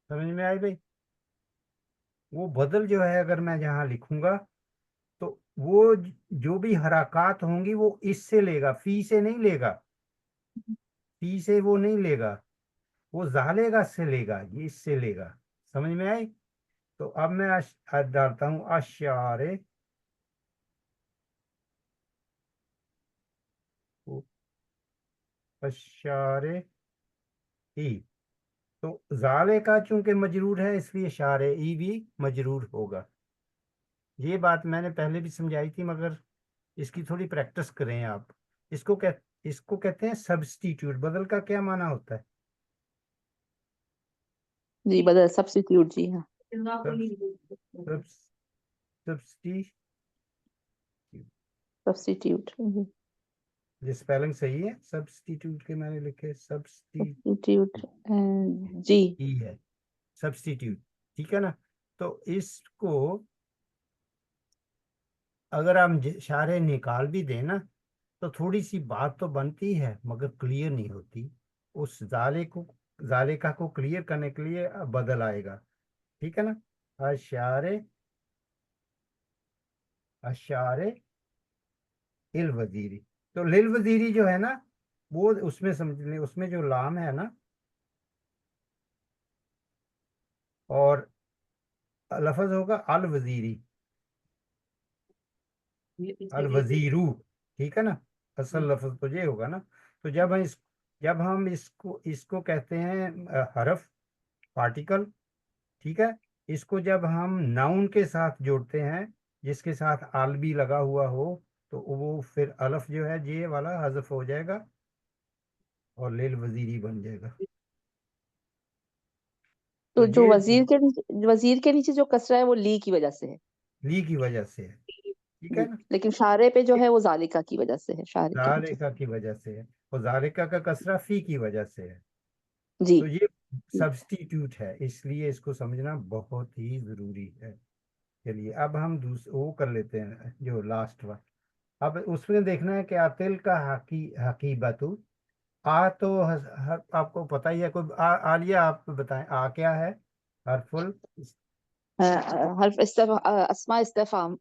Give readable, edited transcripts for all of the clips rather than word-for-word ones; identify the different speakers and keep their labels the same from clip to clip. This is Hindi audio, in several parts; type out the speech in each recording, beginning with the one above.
Speaker 1: समझ में आई भाई? वो बदल जो है अगर मैं जहाँ लिखूंगा तो वो जो भी हरकत होंगी वो इससे लेगा, फी से नहीं लेगा। फी से वो नहीं लेगा, वो जालेगा से लेगा, ये इससे लेगा। समझ में आई? तो अब मैं डालता हूँ अशारे, अशारे ई। तो जाले का चूंकि मजरूर है इसलिए शारे ई भी मजरूर होगा। ये बात मैंने पहले भी समझाई थी, मगर इसकी थोड़ी प्रैक्टिस करें आप। इसको कहते हैं सब्स्टिट्यूट। बदल का क्या माना होता है?
Speaker 2: जी बदल, सब्स्टिट्यूट, जी हाँ।
Speaker 1: सब सब सब्स्टिट्यूट।
Speaker 2: सब्स्टिट्यूट।
Speaker 1: ये स्पेलिंग सही है? सब्स्टिट्यूट के मैंने लिखे सब्स्टिट्यूट
Speaker 2: सब्स्टिट्यूट। जी।
Speaker 1: ही है, सब्स्टिट्यूट। ठीक है ना? तो इसको अगर हम इशारे निकाल भी दें ना तो थोड़ी सी बात तो बनती है मगर क्लियर नहीं होती। उस जालिका को क्लियर करने के लिए बदल आएगा। ठीक है ना? अशारे, अशारे इल वजीरी। तो लिल वजीरी जो है ना, वो उसमें समझ लें, उसमें जो लाम है ना, और लफज होगा अल वजीरी, अल वजीरू। ठीक है ना? असल लफज तो ये होगा ना। तो जब हम इसको इसको कहते हैं हरफ, पार्टिकल। ठीक है? इसको जब हम नाउन के साथ जोड़ते हैं जिसके साथ आल भी लगा हुआ हो, तो वो फिर अलफ जो है ये वाला हजफ हो जाएगा और लिल वजीरी बन जाएगा। तो
Speaker 2: तो जो
Speaker 1: ये
Speaker 2: वजीर के नीचे जो कसरा है वो ली की वजह से है।
Speaker 1: ली की वजह से है। ठीक है
Speaker 2: जी।
Speaker 1: ना?
Speaker 2: लेकिन शारे पे जो है वो जालिका की वजह से है, शारे के नीचे।
Speaker 1: जालिका की वजह से है और जालिका का कसरा फी की वजह से है।
Speaker 2: जी।
Speaker 1: तो ये सब्स्टिट्यूट है, इसलिए इसको समझना बहुत ही जरूरी है। चलिए अब हम वो कर लेते हैं जो लास्ट वन। अब उसमें देखना है कि आतिल का हकीबतु। आ तो आपको पता ही है। कोई आलिया आप बताएं, आ क्या है? हरफुल
Speaker 2: हर्फ अस्मा इस्तेफाम।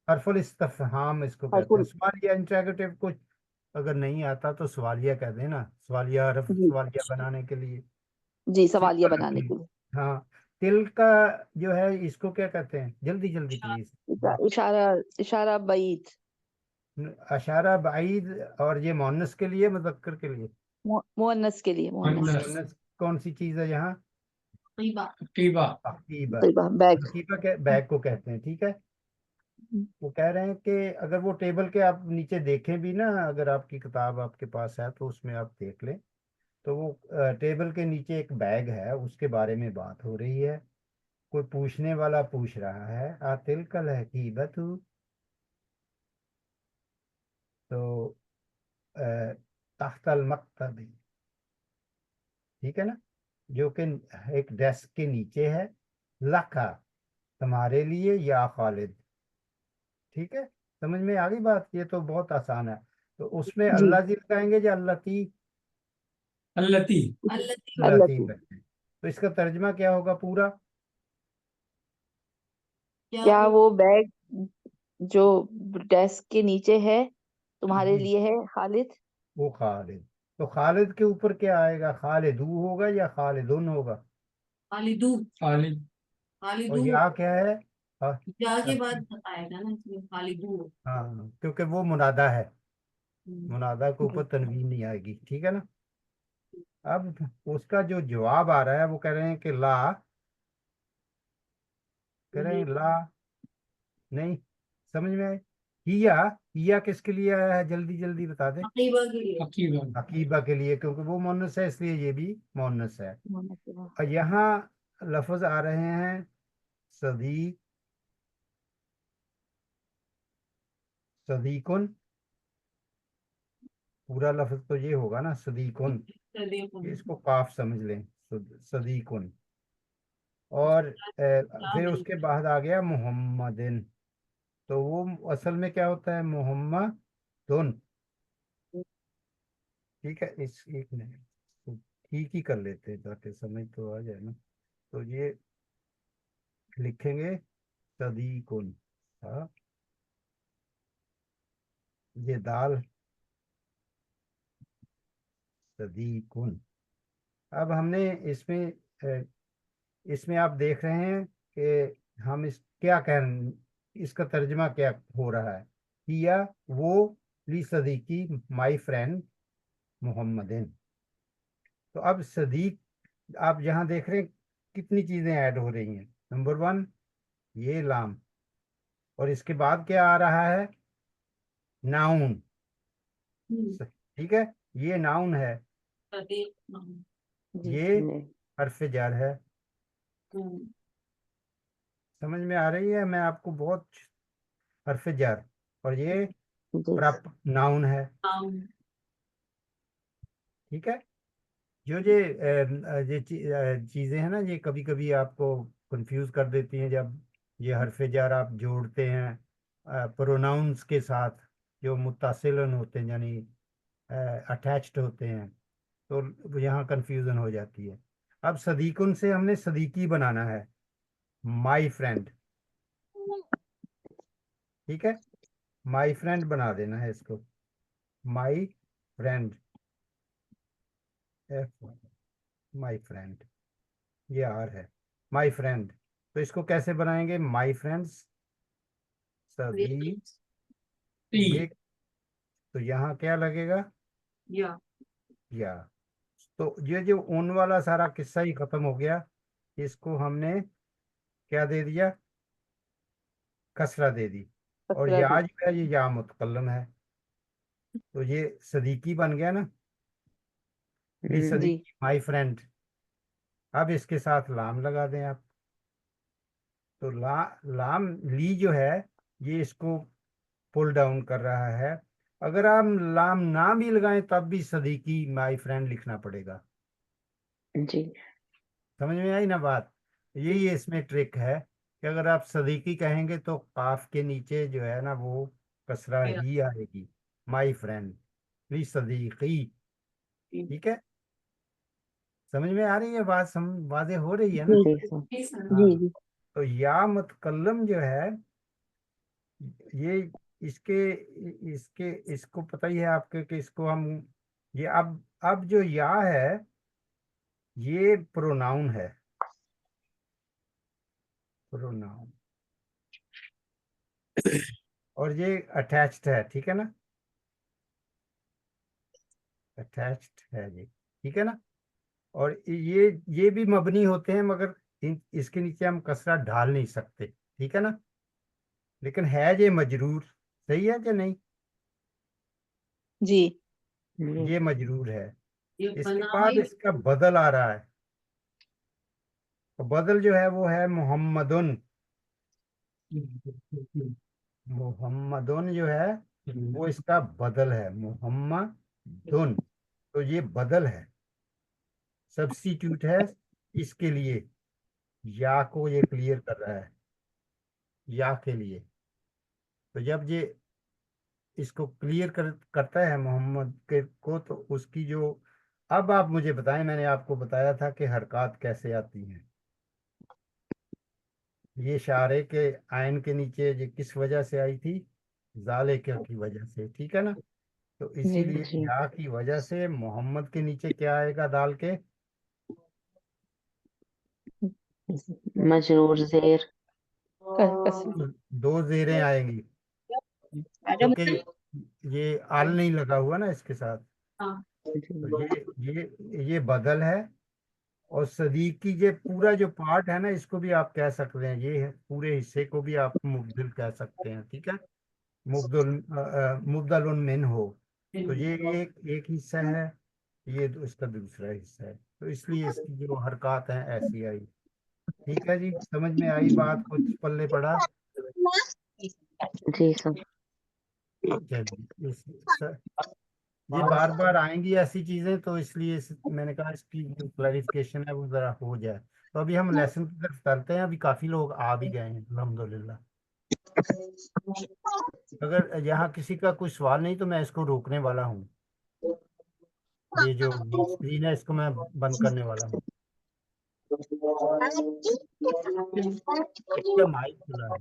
Speaker 1: हरफुल इस्तफहाम इसको कहते हैं।
Speaker 2: हरफुल।
Speaker 1: सवालिया इंटरोगेटिव कुछ अगर नहीं आता तो सवालिया कह देना, सवालिया हरफ
Speaker 2: जी।
Speaker 1: सवालिया बनाने के लिए।
Speaker 2: जी, सवालिया
Speaker 1: सिंपल
Speaker 2: बनाने
Speaker 1: रखिए।
Speaker 2: के लिए।
Speaker 1: हाँ। तिल का जो है इसको क्या कहते हैं? जल्दी जल्दी प्लीज।
Speaker 2: इशारा, इशारा बईत।
Speaker 1: अशारा बाईद। और ये मोनस के लिए, मुजक्कर के लिए?
Speaker 2: मुअन्नस के लिए, मुअन्नस।
Speaker 1: मोनस कौन सी चीज है यहाँ?
Speaker 3: अकीबा। अकीबा।
Speaker 1: अकीबा।
Speaker 2: तयबा, बैग।
Speaker 1: अकीबा के बैग को कहते हैं। ठीक है? वो कह रहे हैं कि अगर वो टेबल के आप नीचे देखें भी ना, अगर आपकी किताब आपके पास है तो उसमें आप देख लें, तो वो टेबल के नीचे एक बैग है, उसके बारे में बात हो रही है। कोई पूछने वाला पूछ रहा है आतिल कल हकीबतु। तो तख्तल मकतब। ठीक है ना? जो कि एक डेस्क के नीचे है। लका, तुम्हारे लिए, या खालिद। ठीक है? समझ में आ गई बात? ये तो बहुत आसान है। तो उसमें
Speaker 2: जी।
Speaker 1: अल्लाह जी लगाएंगे या अल्लाती?
Speaker 3: अल्लती। अल्लती।
Speaker 1: अल्लाती
Speaker 2: अल्लती।
Speaker 1: लगते हैं। तो इसका तर्जमा क्या होगा पूरा?
Speaker 3: क्या
Speaker 2: क्या
Speaker 3: वो?
Speaker 2: वो बैग जो डेस्क के नीचे है तुम्हारे
Speaker 1: जी,
Speaker 2: लिए है, खालिद?
Speaker 1: वो खालिद। तो खालिद के ऊपर क्या आएगा? खालिदू होगा या खालिदुन होगा?
Speaker 3: खालिदू। खालिद।
Speaker 1: और
Speaker 3: खालिदू।
Speaker 1: या क्या है? हाँ,
Speaker 3: जा के बाद बताएगा ना, इसमें खालिदू।
Speaker 1: हाँ, क्योंकि वो मुनादा है।
Speaker 3: हम्म।
Speaker 1: मुनादा के ऊपर तनवीन नहीं आएगी। ठीक है ना? अब उसका जो जवाब आ रहा है वो कह रहे हैं कि ला, कह रहे हैं ला नहीं। समझ में आए? हिया, हिया किसके लिए आया है? जल्दी जल्दी बता दे।
Speaker 3: अकीबा के लिए। अकीबा।
Speaker 1: अकीबा के लिए, क्योंकि वो मोनस है इसलिए ये भी मोनस है।
Speaker 2: मुअन्नस।
Speaker 1: और यहाँ लफ्ज आ रहे हैं सदीक, सदीकुन। पूरा लफ्ज तो ये होगा ना, सदीकुन।
Speaker 3: देखो।
Speaker 1: इसको काफ समझ लें, सदीकुन। और फिर उसके बाद आ गया मोहम्मदिन। तो वो असल में क्या होता है? मोहम्मदुन। ठीक है? इस एक मिनट, तो ठीक ही कर लेते हैं ताकि समझ तो आ जाए ना। तो ये लिखेंगे सदीकुन। हाँ, ये दाल सदीकुन। अब हमने इसमें इसमें आप देख रहे हैं कि हम इस क्या कह रहे हैं, इसका तर्जमा क्या हो रहा है, किया वो ली सदीकी माई फ्रेंड मोहम्मदिन। तो अब सदीक आप जहां देख रहे हैं कितनी चीजें ऐड हो रही हैं। नंबर वन, ये लाम, और इसके बाद क्या आ रहा है, नाउन।
Speaker 3: हम्म,
Speaker 1: ठीक है, ये नाउन है,
Speaker 3: प्रतीक
Speaker 2: जी
Speaker 1: ये
Speaker 2: जी
Speaker 1: हर्फ जार है।
Speaker 3: हम्म,
Speaker 1: समझ में आ रही है, मैं आपको बहुत हर्फ जार, और ये
Speaker 2: जी
Speaker 1: प्रप नाउन है।
Speaker 3: नाउन
Speaker 1: ठीक है, जो ये चीजें हैं ना, ये कभी कभी आपको कंफ्यूज कर देती हैं जब ये हरफ जार आप जोड़ते हैं प्रोनाउंस के साथ, जो मुत्तासिलन होते हैं, यानी अटैच्ड होते हैं, तो यहाँ कंफ्यूजन हो जाती है। अब सदीकुन से हमने सदीकी बनाना है, माई फ्रेंड। ठीक है, माई फ्रेंड बना देना है इसको, माई फ्रेंड, माई फ्रेंड, ये आर है, माई फ्रेंड। तो इसको कैसे बनाएंगे, माई फ्रेंड्स सभी, ये, तो यहाँ क्या लगेगा,
Speaker 3: या
Speaker 1: या। तो ये जो ऊन वाला सारा किस्सा ही खत्म हो गया, इसको हमने क्या दे दिया, कसरा दे दी। और
Speaker 2: कसरा
Speaker 1: या
Speaker 2: दी।
Speaker 1: जो है ये या मुतकल्लम है, तो ये सदीकी बन गया ना, ली
Speaker 2: जी
Speaker 1: सदीकी माई फ्रेंड। अब इसके साथ लाम लगा दें आप, तो लाम ली जो है, ये इसको पुल डाउन कर रहा है। अगर आप लाम ना भी लगाएं तब भी सदीकी माई फ्रेंड लिखना पड़ेगा।
Speaker 2: जी
Speaker 1: समझ में आई ना बात, यही इसमें ट्रिक है कि अगर आप सदीकी कहेंगे तो काफ के नीचे जो है ना वो कसरा
Speaker 3: मेरा
Speaker 1: ही आएगी, माई फ्रेंड, प्लीज सदीकी। ठीक है, समझ में आ रही है बात, वाज़ेह हो रही है ना।
Speaker 2: जी सर।
Speaker 3: सर
Speaker 2: जी
Speaker 1: हाँ,
Speaker 2: जी
Speaker 1: तो या मुतकल्लम जो है, ये इसके इसके इसको पता ही है आपके कि इसको हम, ये अब जो या है ये प्रोनाउन है, प्रोनाउन, और ये अटैच्ड है, ठीक है ना, अटैच्ड है ये, ठीक है ना। और ये भी मबनी होते हैं, मगर इसके नीचे हम कसरा ढाल नहीं सकते, ठीक है ना, लेकिन है ये मजरूर, सही है कि नहीं,
Speaker 2: जी जी
Speaker 1: ये मजरूर है।
Speaker 3: ये
Speaker 1: इसके
Speaker 3: बना
Speaker 1: बाद
Speaker 3: हुई
Speaker 1: इसका बदल आ रहा है, तो बदल जो है वो है मोहम्मदुन। मोहम्मदुन जो है वो इसका बदल है, मोहम्मदुन, तो ये बदल है, सब्स्टिट्यूट है इसके लिए, या को ये क्लियर कर रहा है, या के लिए। तो जब ये इसको क्लियर करता है मोहम्मद के को, तो उसकी जो, अब आप मुझे बताएं, मैंने आपको बताया था कि हरकत कैसे आती हैं, ये इशारे के आयन के नीचे ये किस वजह से आई थी, जाले के की वजह से, ठीक है ना। तो
Speaker 2: जी
Speaker 1: इसीलिए
Speaker 2: जी
Speaker 1: या की वजह से मोहम्मद के नीचे क्या आएगा, दाल के,
Speaker 2: मजरूर जेर कसरा।
Speaker 1: दो जेरें आएंगी, क्योंकि ये आल नहीं लगा हुआ ना इसके साथ।
Speaker 3: हाँ
Speaker 1: तो
Speaker 2: जी
Speaker 1: ये बदल है। और सदीकी ये पूरा जो पार्ट है ना, इसको भी आप कह सकते हैं, ये है पूरे हिस्से को भी आप मुबदल कह सकते हैं, ठीक है, मुबदल मिन हो। तो ये एक हिस्सा है, ये इसका दूसरा हिस्सा है, तो इसलिए इसकी जो हरकत है ऐसी आई। ठीक है जी, समझ में आई बात, कुछ पल्ले पड़ा।
Speaker 2: जी सर।
Speaker 1: चलिए ये बार बार आएंगी ऐसी चीजें, तो इसलिए मैंने कहा इसकी जो क्लैरिफिकेशन है वो जरा हो जाए। तो अभी हम लेसन की तरफ चलते हैं, अभी काफी लोग आ भी गए हैं अल्हम्दुलिल्लाह। अगर यहाँ किसी का कोई सवाल नहीं तो मैं इसको रोकने वाला हूँ, ये जो स्क्रीन है इसको मैं बंद करने वाला हूँ। इसका माइक खुला है।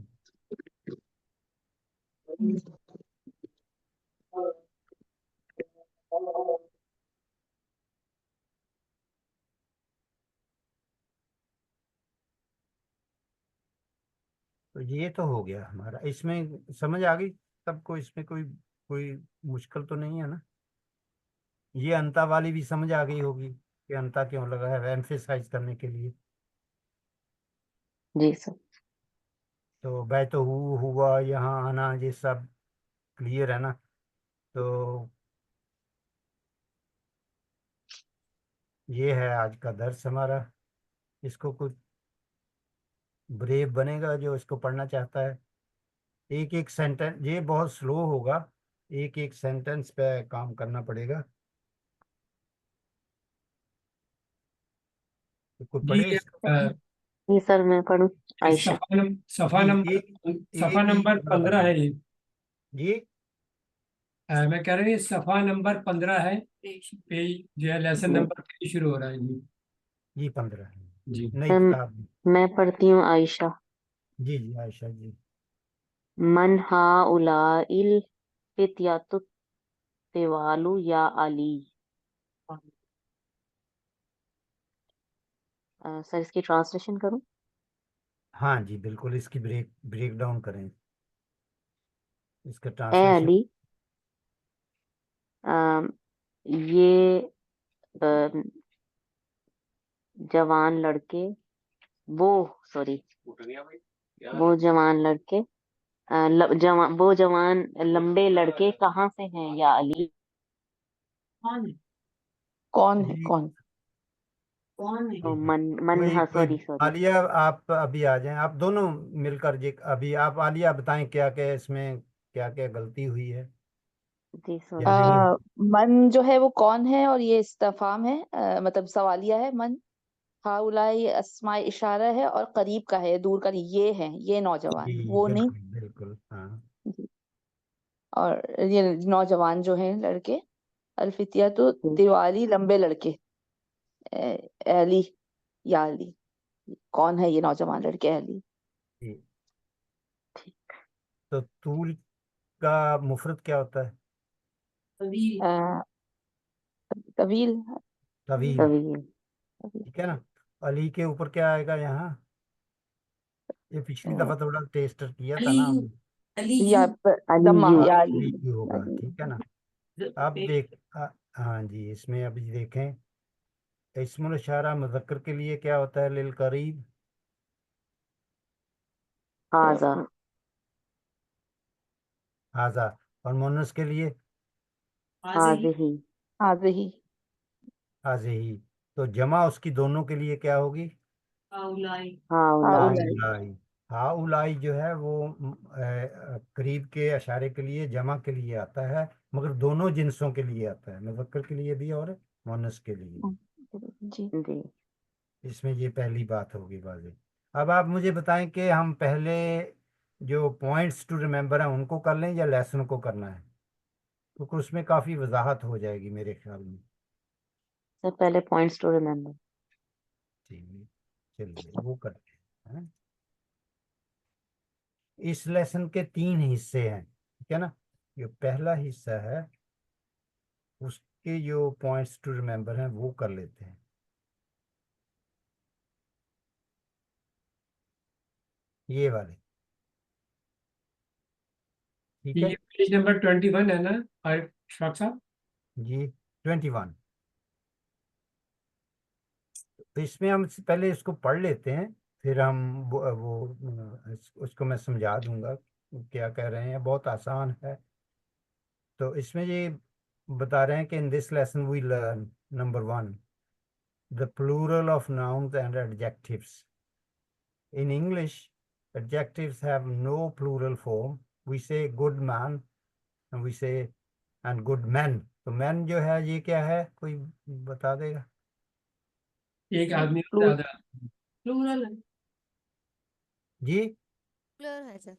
Speaker 1: तो ये तो हो गया हमारा, इसमें समझ आ गई सबको, इसमें कोई कोई मुश्किल तो नहीं है ना। ये अंता वाली भी समझ आ गई होगी कि अंता क्यों लगा है, एम्फेसाइज करने के लिए।
Speaker 2: जी सर।
Speaker 1: तो बै तो हुआ, यहाँ आना, ये सब क्लियर है ना। तो ये है आज का दर्स हमारा। इसको कुछ ब्रेव बनेगा जो इसको पढ़ना चाहता है। एक एक सेंटेंस, ये बहुत स्लो होगा, एक एक सेंटेंस पे काम करना पड़ेगा। तो कोई
Speaker 4: जी
Speaker 1: पढ़े इसको।
Speaker 2: जी सर, मैं पढ़ूं? आयशा।
Speaker 4: सफा
Speaker 1: जी
Speaker 4: नंबर सफा
Speaker 1: एक ही
Speaker 4: नंबर
Speaker 1: जुमला
Speaker 4: 15
Speaker 1: पढ़ना
Speaker 4: है ये।
Speaker 1: जी।
Speaker 4: मैं कह रही हूँ सफा नंबर 15 है।
Speaker 3: पेश
Speaker 4: पेज जो है लेसन
Speaker 2: जी,
Speaker 4: नंबर 3 शुरू हो रहा है जी।
Speaker 1: जी 15 है,
Speaker 4: जी
Speaker 1: नई
Speaker 2: मैं
Speaker 1: किताब में।
Speaker 2: मैं पढ़ती हूँ आयशा।
Speaker 1: जी जी आयशा जी।
Speaker 2: मन हाउलाइल फित्यातु तिवालु या अली। सर, इसकी ट्रांसलेशन करूं?
Speaker 1: हाँ जी बिल्कुल, इसकी ब्रेक डाउन करें, इसका
Speaker 2: ए
Speaker 1: ट्रांसलेशन।
Speaker 2: अली, अम, ये अम, जवान लड़के, वो सॉरी वो जवान लड़के, वो जवान लंबे लड़के कहाँ से हैं या अली?
Speaker 3: कौन है?
Speaker 2: कौन है?
Speaker 1: जी
Speaker 2: कौन?
Speaker 3: कौन है?
Speaker 2: ओ, मन
Speaker 1: कोई
Speaker 2: हाँ,
Speaker 1: कोई
Speaker 2: सॉरी सॉरी।
Speaker 1: आलिया, आप अभी आ जाएं, आप दोनों मिलकर जी। अभी आप आलिया बताएं क्या क्या इसमें, क्या क्या गलती हुई है
Speaker 2: जी
Speaker 1: या
Speaker 2: सॉरी सर।
Speaker 1: नहीं।
Speaker 5: मन जो है वो कौन है, और ये इस्तफाम है, मतलब सवालिया है। मन हाउलाई अस्माए इशारा है, और करीब का है, दूर का नहीं। ये है, ये
Speaker 1: जी
Speaker 5: नौजवान, वो नहीं।
Speaker 1: बिल्कुल बिल्कुल हाँ।
Speaker 5: जी। और ये नौजवान जो है लड़के, अल्फितिया तो
Speaker 2: जी,
Speaker 5: तिवारी, लंबे लड़के। अली या अली, कौन है ये नौजवान लड़के? अली।
Speaker 1: जी।
Speaker 2: ठीक।
Speaker 1: तो तूल का मुफरत क्या होता है।
Speaker 3: तवील।
Speaker 5: अ, तवील।
Speaker 1: तवील।
Speaker 2: तवील। तवील।
Speaker 1: ठीक है ना। अली के ऊपर क्या आएगा यहाँ, ये पिछली दफा थोड़ा टेस्ट किया था ना
Speaker 3: अलीयू।
Speaker 1: हमने।
Speaker 3: अलीयू।
Speaker 5: या दम्मा,
Speaker 2: अलीयू।
Speaker 5: या अली।
Speaker 1: अली की होगा,
Speaker 5: अली।
Speaker 1: ठीक है ना। अब
Speaker 3: पेश।
Speaker 1: देख हाँ जी, इसमें अभी देखें, इस्मुल इशारा मुज़क्कर के लिए क्या होता है, लिल करीब।
Speaker 2: हाजा।
Speaker 1: हाजा। और मुन्नस के लिए
Speaker 3: हाजे ही।
Speaker 2: हाजिही।
Speaker 5: हाज़िही।
Speaker 1: हाजे ही। तो जमा उसकी दोनों के लिए क्या होगी,
Speaker 3: हाउलाई।
Speaker 2: हाउलाई।
Speaker 5: हाउलाई।
Speaker 1: हाउलाई। हाउलाई जो है वो करीब के इशारे के लिए, जमा के लिए आता है, मगर दोनों जिन्सों के लिए आता है, मुज़क्कर के लिए भी और मुन्नस के लिए भी।
Speaker 5: जी।
Speaker 2: जी।
Speaker 1: इसमें ये पहली बात होगी वाज़ेह। अब आप मुझे बताएं कि हम पहले जो पॉइंट्स टू रिमेम्बर हैं उनको कर लें या लेसन को करना है, क्योंकि उसमें काफ़ी वजाहत हो जाएगी मेरे ख्याल में।
Speaker 2: सर, पहले पॉइंट्स टू रिमेम्बर।
Speaker 1: ठीक है, चलिए वो करते हैं। इस लेसन के 3 हिस्से हैं, ठीक है ना। जो पहला हिस्सा है उसके जो पॉइंट्स टू रिमेम्बर हैं वो कर लेते हैं, ये वाले, ठीक
Speaker 4: ये
Speaker 1: है
Speaker 4: पेज नंबर 21 है ना शौक साहब।
Speaker 1: जी। 21। तो इसमें हम पहले इसको पढ़ लेते हैं, फिर हम उसको मैं समझा दूंगा क्या कह रहे हैं, बहुत आसान है। तो इसमें ये बता रहे हैं कि in this lesson we learn, number 1, the plural of nouns and adjectives. In English, adjectives have no plural form. We say good man and we say and good men. तो men जो है ये क्या है, कोई बता देगा।
Speaker 4: एक आदमी और
Speaker 5: प्लूरल।
Speaker 4: ज्यादा।
Speaker 3: प्लूरल है।
Speaker 1: जी
Speaker 6: प्लर है सर।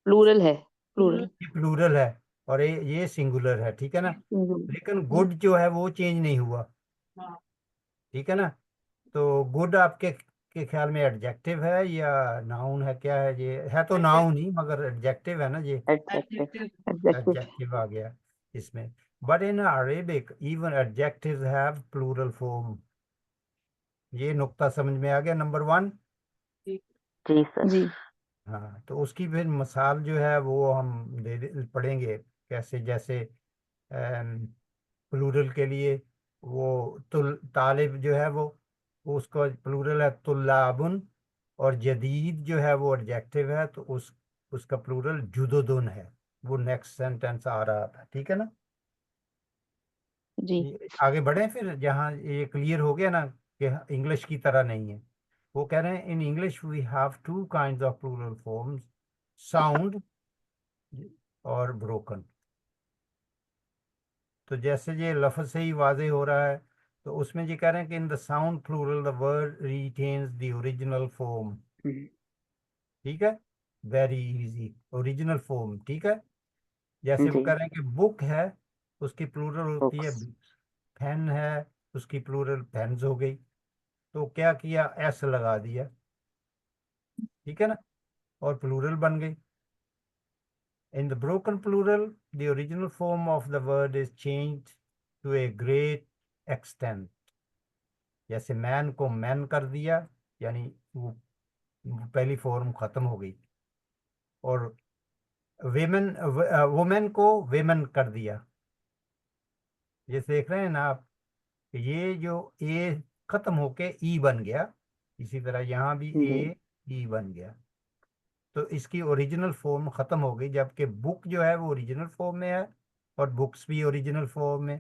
Speaker 5: प्लूरल है।
Speaker 3: प्लूरल।
Speaker 5: प्लूरल।
Speaker 1: ये प्लूरल है और ये सिंगुलर है, ठीक है ना। लेकिन गुड जो है वो चेंज नहीं हुआ,
Speaker 3: हाँ।
Speaker 1: ठीक है ना। तो गुड आपके के ख्याल में एडजेक्टिव है या नाउन है, क्या है ये? है तो नाउन ही मगर एडजेक्टिव है ना ये,
Speaker 5: एडजेक्टिव
Speaker 3: Adjective.
Speaker 5: एडजेक्टिव
Speaker 1: एडजेक्टिव आ गया इसमें। But in Arabic even adjectives have plural form. ये नुक्ता समझ में आ गया, नंबर 1।
Speaker 2: जी सर।
Speaker 5: जी
Speaker 1: हाँ, तो उसकी फिर मिसाल जो है वो हम पढ़ेंगे कैसे। जैसे प्लूरल के लिए वो तालिब जो है वो उसका प्लूरल है तुल्लाबुन, और जदीद जो है वो एडजेक्टिव है, तो उसका प्लूरल जुदुदुन है। वो नेक्स्ट सेंटेंस आ रहा था, ठीक है ना।
Speaker 5: जी
Speaker 1: आगे बढ़े फिर, जहाँ ये क्लियर हो गया ना कि इंग्लिश की तरह नहीं है। वो कह रहे हैं in English we have two kinds of plural forms, sound और ब्रोकन। तो जैसे ये लफ्ज से ही वाजे हो रहा है, तो उसमें ये कह रहे हैं कि in the sound plural the word retains the original form. ठीक है, वेरी इजी, ओरिजिनल फॉर्म, ठीक है। जैसे वो
Speaker 2: जी
Speaker 1: कह रहे हैं कि बुक है, उसकी प्लूरल होती है
Speaker 2: बुक्स।
Speaker 1: books। पेन है, उसकी प्लूरल पेन्स हो गई। तो क्या किया, एस लगा दिया, ठीक है ना, और प्लूरल बन गई। In the broken plural, the original form of the word is changed to a great extent। जैसे मैन को मैन कर दिया, यानी वो पहली फॉर्म खत्म हो गई। और वेमेन वुमेन को वेमेन कर दिया। ये देख रहे हैं ना आप, ये जो ए खत्म होके ई बन गया, इसी तरह यहाँ भी
Speaker 2: जी
Speaker 1: ए ई बन गया। तो इसकी ओरिजिनल फॉर्म खत्म हो गई, जबकि बुक जो है वो ओरिजिनल फॉर्म में है, और बुक्स भी ओरिजिनल फॉर्म में।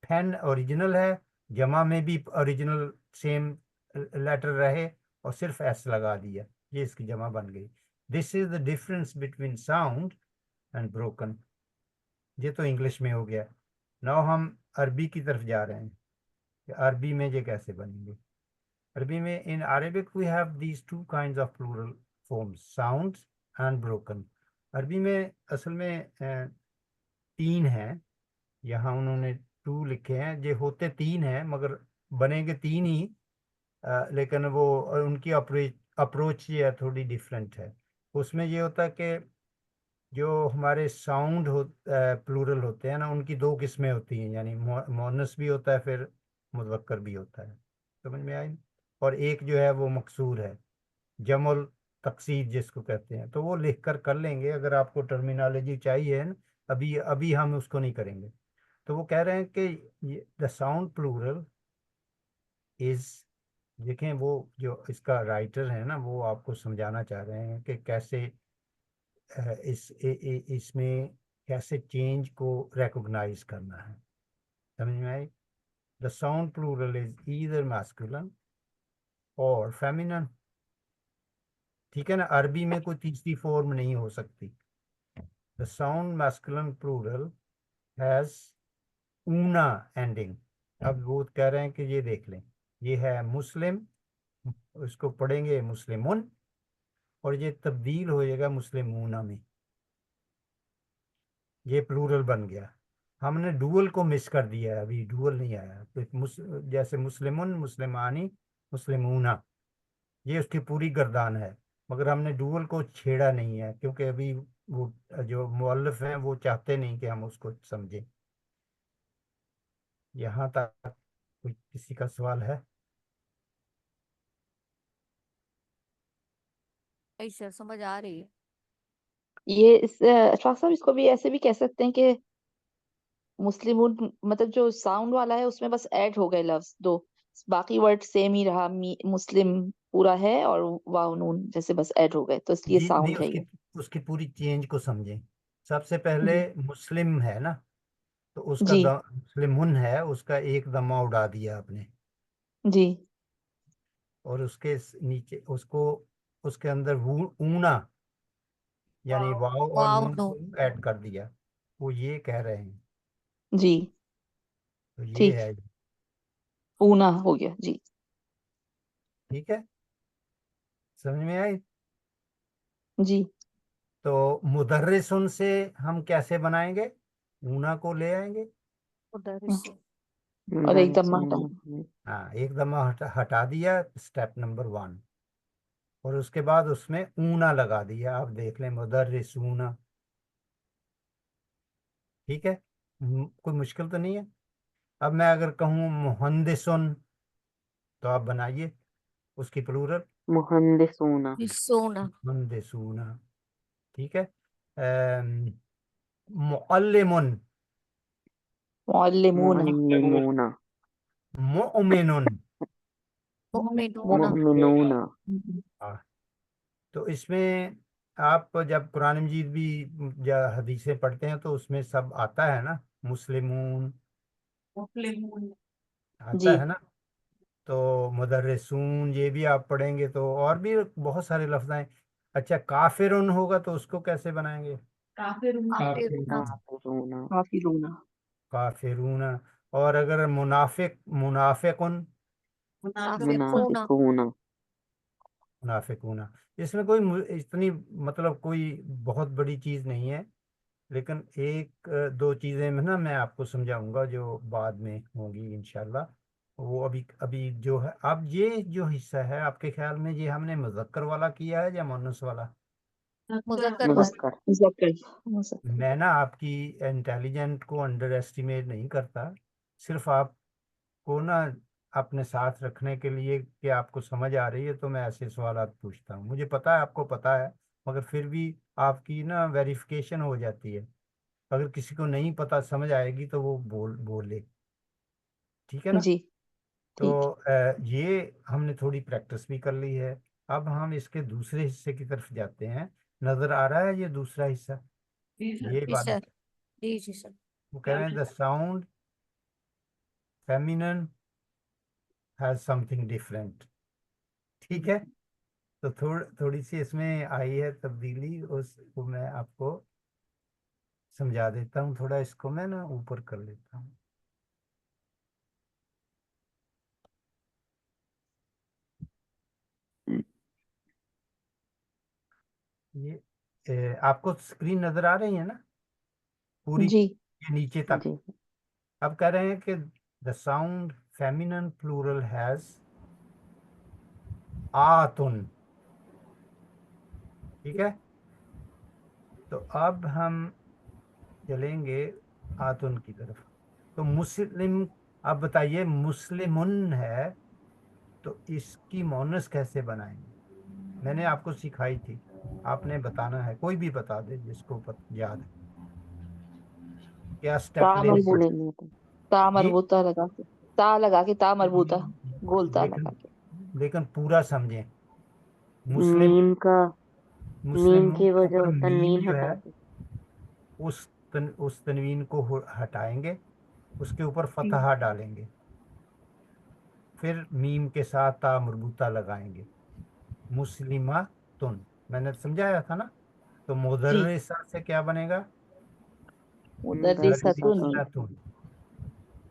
Speaker 1: पेन ओरिजिनल है, जमा में भी ओरिजिनल सेम लेटर रहे, और सिर्फ एस लगा दिया, ये इसकी जमा बन गई। This is the difference between sound and broken. ये तो इंग्लिश में हो गया। नाउ हम अरबी की तरफ जा रहे हैं कि अरबी में ये कैसे बनेंगे। अरबी में in Arabic we have these two kinds of plural forms, sounds and broken. अरबी में असल में तीन हैं, यहाँ उन्होंने टू लिखे हैं। ये होते तीन हैं मगर बनेंगे तीन ही, लेकिन वो उनकी अप्रोच ये है, थोड़ी डिफरेंट है। उसमें ये होता है कि जो हमारे साउंड प्लूरल होते हैं ना, उनकी दो किस्में होती हैं, यानी मोनस भी होता है, फिर मुज़क्कर भी होता है। समझ में आई। और एक जो है वो मकसूर है, जमुल तकसीर जिसको कहते हैं। तो वो लिख कर लेंगे अगर आपको टर्मिनोलॉजी चाहिए ना, अभी अभी हम उसको नहीं करेंगे। तो वो कह रहे हैं कि द साउंड प्लूरल इज, देखें वो जो इसका राइटर है ना, वो आपको समझाना चाह रहे हैं कि कैसे इसमें कैसे चेंज को रिकॉग्नाइज करना है। समझ में आई। The sound plural is either masculine or feminine, ठीक है ना। अरबी में कोई तीसरी फॉर्म नहीं हो सकती। The sound masculine plural has ऊना एंडिंग। अब वो कह रहे हैं कि ये देख लें, ये है मुस्लिम, उसको पढ़ेंगे मुस्लिमुन, और ये तब्दील हो जाएगा मुस्लिमूना में, ये प्लूरल बन गया। हमने डुअल को मिस कर दिया है, अभी डुअल नहीं आया। तो जैसे मुस्लिमुन, मुस्लिमानी, मुस्लिमूना, ये उसकी पूरी गर्दान है, मगर हमने डुअल को छेड़ा नहीं है, क्योंकि अभी वो जो मुअल्लिफ हैं वो चाहते नहीं कि हम उसको समझें। यहाँ तक कोई किसी का सवाल है?
Speaker 6: ऐसा समझ आ रही है।
Speaker 5: ये इस अशफाक साहब, इसको भी ऐसे भी कह सकते हैं कि मुस्लिम मतलब जो साउंड वाला है उसमें बस ऐड हो गए लफ्ज दो, बाकी वर्ड सेम ही रहा। मुस्लिम पूरा है और वाव नून जैसे बस ऐड हो गए, तो इसलिए
Speaker 1: जी नहीं,
Speaker 5: साउंड है
Speaker 1: उसकी
Speaker 5: ये।
Speaker 1: उसकी पूरी चेंज को समझें। सबसे पहले
Speaker 5: जी
Speaker 1: मुस्लिम है ना, तो उसका
Speaker 5: जी
Speaker 1: मुस्लिमुन है, उसका एक दमा उड़ा दिया आपने,
Speaker 5: जी
Speaker 1: और उसके नीचे उसको, उसके अंदर ऊना यानी वाव और
Speaker 6: वाह
Speaker 1: नून
Speaker 6: नो।
Speaker 1: को ऐड कर दिया। वो ये कह रहे हैं।
Speaker 5: जी
Speaker 1: तो ये
Speaker 5: ठीक,
Speaker 1: है,
Speaker 5: ऊना हो गया जी।
Speaker 1: ठीक है, समझ में आई।
Speaker 5: जी
Speaker 1: तो मुदर्रिसुन से हम कैसे बनाएंगे, ऊना को ले आएंगे,
Speaker 6: उधर
Speaker 5: हाँ,
Speaker 6: से
Speaker 5: और एक दम्मा हटा
Speaker 2: मुदर्रिसून है।
Speaker 1: हाँ, एकदम हटा दिया, स्टेप नंबर 1। और उसके बाद उसमें ऊना लगा दिया। आप देख लें, मुदर्रिसूना। ठीक है, कोई मुश्किल तो नहीं है। अब मैं अगर कहूँ मुहंदिसुन, तो आप बनाइए उसकी प्लूरल।
Speaker 2: मुहंदिसूना
Speaker 6: सोना।
Speaker 1: मुहंदिसूना। ठीक है। मुअल्लिमुन।
Speaker 5: मुअल्लिमूना
Speaker 2: मुअल्लिमूना
Speaker 1: मुअमिनुन।
Speaker 6: मोमिनूना।
Speaker 2: मुअमिनूना
Speaker 1: हाँ, तो इसमें आप जब कुरान मजीद भी या हदीसें पढ़ते हैं तो उसमें सब आता है ना, मुस्लिमून
Speaker 3: मुस्लिम
Speaker 1: आता
Speaker 5: जी
Speaker 1: है ना। तो मुदर्रिसून ये भी आप पढ़ेंगे तो और भी बहुत सारे लफ्ज आए। अच्छा, काफिरुन होगा तो उसको कैसे बनाएंगे?
Speaker 3: काफिर
Speaker 6: काफिरूना।
Speaker 2: काफिरूना
Speaker 5: काफिरूना
Speaker 1: काफिरून। और अगर मुनाफिकुन।
Speaker 6: काफिरूना।
Speaker 2: मुनाफिकूना
Speaker 1: मुनाफिकूना। इसमें कोई इतनी मतलब कोई बहुत बड़ी चीज नहीं है। लेकिन एक दो चीजें में ना मैं आपको समझाऊंगा जो बाद में होंगी इंशाल्लाह। वो अभी अभी जो है, अब ये जो हिस्सा है आपके ख्याल में ये हमने मुज़क्कर वाला किया है या मुअन्नस वाला?
Speaker 6: मुजक्कर वाला।
Speaker 2: मुज़क्कर
Speaker 5: मुज़क्कर मुज़क्कर
Speaker 1: मैं ना आपकी इंटेलिजेंट को अंडर एस्टिमेट नहीं करता। सिर्फ आपको ना अपने साथ रखने के लिए कि आपको समझ आ रही है तो मैं ऐसे सवाल पूछता हूँ। मुझे पता है आपको पता है, मगर फिर भी आपकी ना वेरिफिकेशन हो जाती है। अगर किसी को नहीं पता, समझ आएगी तो वो बोले। ठीक है ना।
Speaker 5: जी
Speaker 1: तो
Speaker 5: ठीक
Speaker 1: ये हमने थोड़ी प्रैक्टिस भी कर ली है। अब हम इसके दूसरे हिस्से की तरफ जाते हैं। नजर आ रहा है ये दूसरा हिस्सा? ये
Speaker 6: जी
Speaker 1: वाला
Speaker 6: सर। जी जी सर।
Speaker 1: वो कह रहे हैं the sound feminine has something different. ठीक है। तो थोड़ी सी इसमें आई है तब्दीली, उसको मैं आपको समझा देता हूँ। थोड़ा इसको मैं ना ऊपर कर लेता हूँ। ये आपको स्क्रीन नजर आ रही है ना पूरी,
Speaker 5: जी
Speaker 1: ये नीचे तक?
Speaker 2: जी
Speaker 1: अब कह रहे हैं कि the sound feminine plural has आतुन। ठीक है। तो अब हम चलेंगे आतुन की तरफ। तो मुस्लिम, अब बताइए मुस्लिमुन है तो इसकी मोनस कैसे बनाएंगे? मैंने आपको सिखाई थी, आपने बताना है। कोई भी बता दे जिसको याद है। क्या
Speaker 5: ता
Speaker 1: स्टेप लेने
Speaker 5: मरबूत
Speaker 1: पड़े?
Speaker 2: मुस्लिम
Speaker 5: ता
Speaker 1: जी।
Speaker 5: मरबूता लगा के ता लगा के ता मरबूता गोल ता लगा
Speaker 1: लेकिन
Speaker 5: के
Speaker 1: लेकिन पूरा समझें। मुस्लिम,
Speaker 2: मीम का मीम
Speaker 1: मुस्लिम
Speaker 2: की वो
Speaker 1: ऊपर
Speaker 2: जो
Speaker 1: मीम
Speaker 2: तनवीन
Speaker 1: जो है
Speaker 2: हटा दे।
Speaker 1: उस तनवीन को हटाएंगे, उसके ऊपर फतहा डालेंगे, फिर मीम के साथ ता मरबूता लगाएंगे। मुस्लिमा तुन, मैंने समझाया था ना। तो
Speaker 5: जी
Speaker 1: मुदर्रिसा से क्या बनेगा?
Speaker 5: मुदर्रिसतुन
Speaker 2: मुदर्रिसतुन
Speaker 1: मुदर्रिसतुन।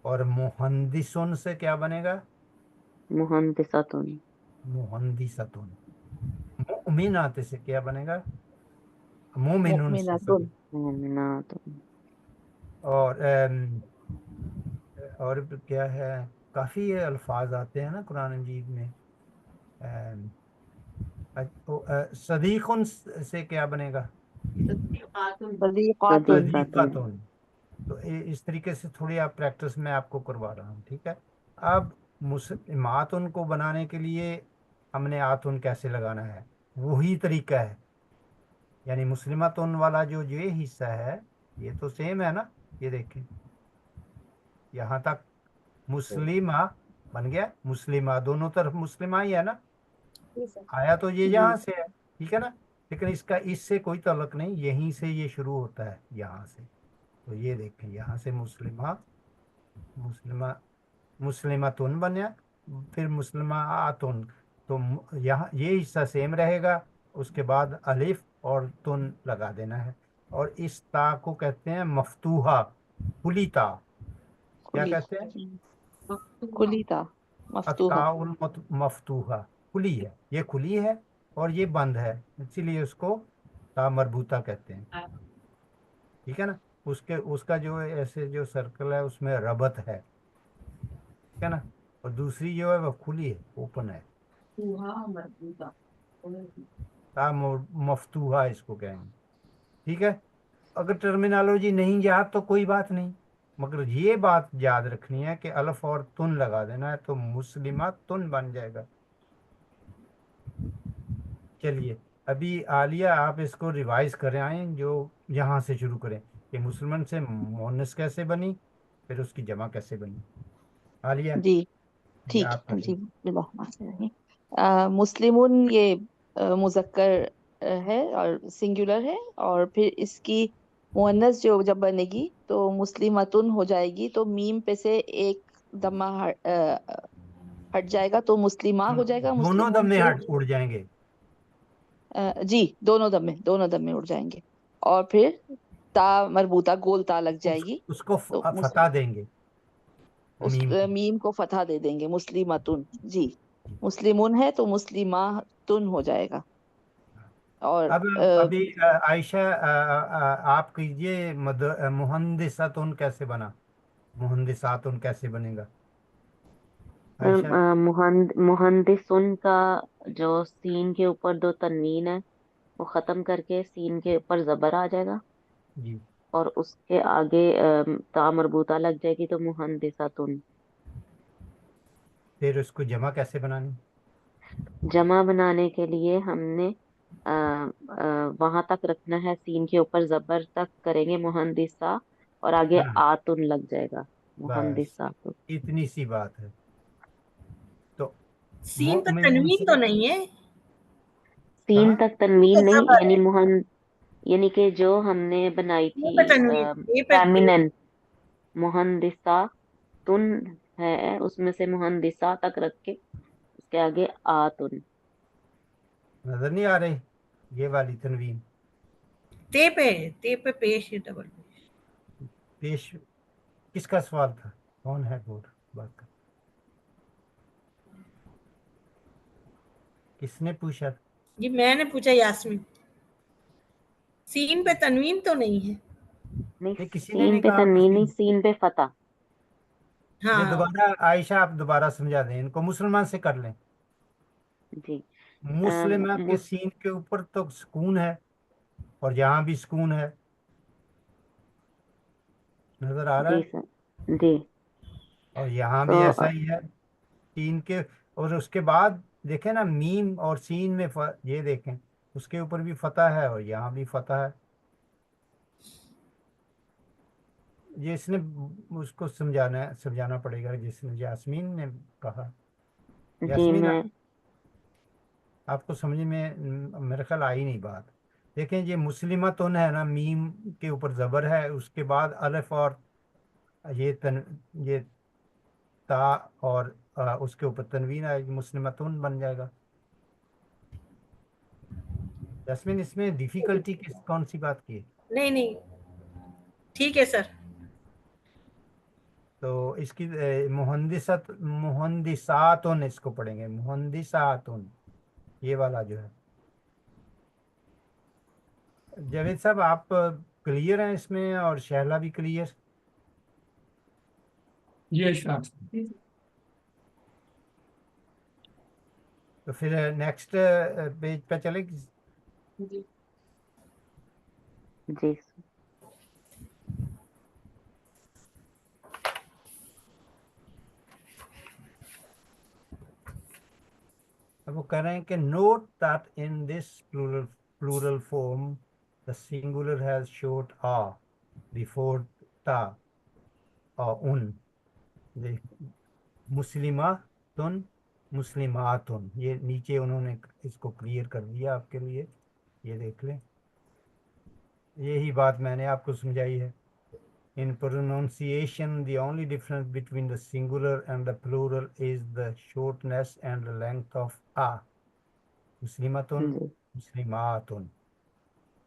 Speaker 1: और मुहंदिसुन से क्या बनेगा?
Speaker 2: मुहंदिसतुन
Speaker 1: मुहंदिसतुन। मुमिनात से क्या बनेगा? मोमिनुन से,
Speaker 5: मुमिनतुन
Speaker 1: सॉरी।
Speaker 2: मुमिनातुन
Speaker 1: और और भी क्या है, काफी ये अल्फाज आते हैं ना कुरान मजीद में। अम, सदीकुन से क्या बनेगा?
Speaker 5: सदीकातुन
Speaker 2: सदीकतुन
Speaker 1: सदीकातुन। तो इस तरीके से थोड़ी आप प्रैक्टिस में आपको करवा रहा हूँ। ठीक है। अब मुस्लिमातुन को बनाने के लिए हमने आतुन कैसे लगाना है, वही तरीका है। यानी मुस्लिमातुन वाला जो ये हिस्सा है, ये तो सेम है ना। ये देखें, यहाँ तक मुस्लिमा बन गया। मुस्लिमा दोनों तरफ मुस्लिमा ही है ना। आया तो ये
Speaker 5: जी
Speaker 1: यहाँ से है, ठीक है ना। लेकिन इसका इससे कोई ताल्लुक नहीं, यहीं से ये शुरू होता है, यहाँ से। तो ये देखें, यहाँ से मुस्लिमा, मुस्लिमा, मुस्लिमातुन बना, फिर मुस्लिमातुन। तो यहाँ ये हिस्सा सेम रहेगा। उसके बाद अलिफ और तुन लगा देना है। और इस ता को कहते हैं मफ्तूहा, खुली ता। क्या
Speaker 5: कुली
Speaker 1: कहते हैं?
Speaker 5: कुली ता मफ्तूहा
Speaker 1: अत्ताउल मफ्तूहा, खुली है, ये खुली है और ये बंद है, इसीलिए उसको ता मरबूता कहते हैं। ठीक है ना। उसके उसका जो ऐसे जो सर्कल है उसमें रबत है। ठीक है ना। और दूसरी जो है वो खुली है, ओपन है।
Speaker 3: चूहा मरबूता।
Speaker 1: मफ्तूहा इसको कहेंगे। ठीक है। अगर टर्मिनोलॉजी नहीं याद तो कोई बात नहीं, मगर ये बात याद रखनी है कि अल्फ और तुन लगा देना है तो मुस्लिमा तुन बन जाएगा। चलिए, अभी आलिया आप इसको रिवाइज करें आए, जो यहाँ से शुरू करें कि मुसलमान से मोनस कैसे बनी, फिर उसकी जमा कैसे बनी। आलिया,
Speaker 5: जी
Speaker 1: ये
Speaker 5: ठीक
Speaker 1: आप
Speaker 5: है
Speaker 1: करें।
Speaker 5: जी, बिस्मिल्लाहिर्रहमानिर्रहीम। मुस्लिमुन ये मुजक्कर है और सिंगुलर है, और फिर इसकी मुअन्नस जो जब बनेगी तो मुस्लिमतुन हो जाएगी, तो मीम पे से एक दम्मा हट जाएगा तो मुस्लिमा हो जाएगा।
Speaker 1: दोनों दम
Speaker 5: मुस्लिमून
Speaker 1: में
Speaker 5: से
Speaker 1: हट उड़ जाएंगे।
Speaker 5: जी दोनों दम में उड़ जाएंगे, और फिर ता मरबूता गोल ता लग जाएगी,
Speaker 1: उसको
Speaker 5: तो
Speaker 1: फता देंगे
Speaker 5: उस
Speaker 1: मीम को।
Speaker 5: मीम को फतहा दे देंगे, मुस्लिमतुन। जी, मुस्लिमुन है तो मुस्लिमातुन हो जाएगा। और
Speaker 1: अब अभी आयशा, आप कीजिए मुहंदिसातुन कैसे बना, मुहंदिसातुन कैसे बनेगा आयशा।
Speaker 2: मुहंदिसुन का जो सीन के ऊपर दो तनवीन है वो खत्म करके सीन के ऊपर जबर आ जाएगा,
Speaker 1: जी।
Speaker 2: और उसके आगे ता मरबूता लग जाएगी तो मुहंदिसातुन।
Speaker 1: फिर उसको जमा कैसे बनानी।
Speaker 2: जमा बनाने के लिए हमने वहां तक रखना है, सीन के ऊपर जबर तक करेंगे मुहंदिसा, और आगे
Speaker 1: हाँ,
Speaker 2: आतुन लग जाएगा,
Speaker 1: बस
Speaker 2: मुहंदिसातुन।
Speaker 1: इतनी सी बात है। तो
Speaker 3: सीन पर
Speaker 1: मोमिनून
Speaker 3: तनवीन तो
Speaker 1: से
Speaker 3: नहीं है।
Speaker 2: सीन
Speaker 1: कहा।
Speaker 2: तक
Speaker 3: मुंह
Speaker 2: तनवीन
Speaker 3: पे
Speaker 2: नहीं,
Speaker 3: जबर
Speaker 2: यानी
Speaker 3: है।
Speaker 2: यानी कि जो हमने बनाई
Speaker 3: मुंह पे
Speaker 2: थी
Speaker 3: तनवीन, ए पे
Speaker 2: फेमिनन मुहंदिसा तुन है, उसमें से मुहंदिसा तक रख के उसके आगे आतुन।
Speaker 1: नजर नहीं आ रही ये वाली तनवीन।
Speaker 3: ते पे पेश है, डबल पेश।
Speaker 1: पेश किसका सवाल था, कौन है बोल बात कर, किसने पूछा।
Speaker 3: जी मैंने पूछा, यास्मीन। सीन पे तनवीन तो नहीं है।
Speaker 2: नहीं,
Speaker 1: नहीं, किसी ने
Speaker 2: सीन
Speaker 1: नहीं
Speaker 2: पे
Speaker 1: कहा
Speaker 2: तनवीन नहीं,
Speaker 1: मुस्लिम।
Speaker 2: सीन पे फतह।
Speaker 1: ये
Speaker 3: हाँ।
Speaker 1: दोबारा आयशा आप दोबारा समझा दें इनको, मुसलमान से कर लें।
Speaker 2: जी।
Speaker 1: मुस्लिमा के
Speaker 2: मुस
Speaker 1: सीन के ऊपर तो सुकून है, और यहाँ भी सुकून है, नजर आ रहा
Speaker 2: जी
Speaker 1: है।
Speaker 2: सर। जी।
Speaker 1: और यहाँ
Speaker 2: तो
Speaker 1: भी ऐसा ही है सीन के। और उसके बाद देखें ना, मीम और सीन में ये देखें, उसके ऊपर भी फतह है और यहाँ भी फतह है। ये इसने उसको समझाना पड़ेगा जिसने, यास्मीन ने कहा।
Speaker 2: जी
Speaker 1: यास्मीन,
Speaker 2: मैं
Speaker 1: आपको समझ में मेरे ख्याल आई नहीं बात। देखें, ये मुस्लिमतुन है ना, मीम के ऊपर जबर है, उसके बाद अलिफ और ये ता, और उसके ऊपर तनवीन आएगी, मुस्लिमतुन बन जाएगा। यास्मीन, इसमें डिफिकल्टी कौन सी बात की है।
Speaker 3: नहीं नहीं, ठीक है सर।
Speaker 1: तो इसकी मुहंदिसातुन इसको पढ़ेंगे, मुहंदिसातुन, ये वाला जो है। जावेद साहब, आप क्लियर हैं इसमें, और शहला भी क्लियर।
Speaker 4: ये इशफाक।
Speaker 1: तो फिर नेक्स्ट पेज पे चले।
Speaker 2: जी
Speaker 1: अब वो कह रहे हैं कि note that in this plural form the singular has short आ बिफोर ता और उन। देख, मुस्लिमातुन, मुस्लिमातुन, ये नीचे उन्होंने इसको क्लियर कर दिया आपके लिए, ये देख लें। यही बात मैंने आपको समझाई है। In pronunciation, the only difference between the singular and the plural is the shortness and the length of a. मुस्लिमातुन,
Speaker 2: जी
Speaker 1: मुस्लिमातुन,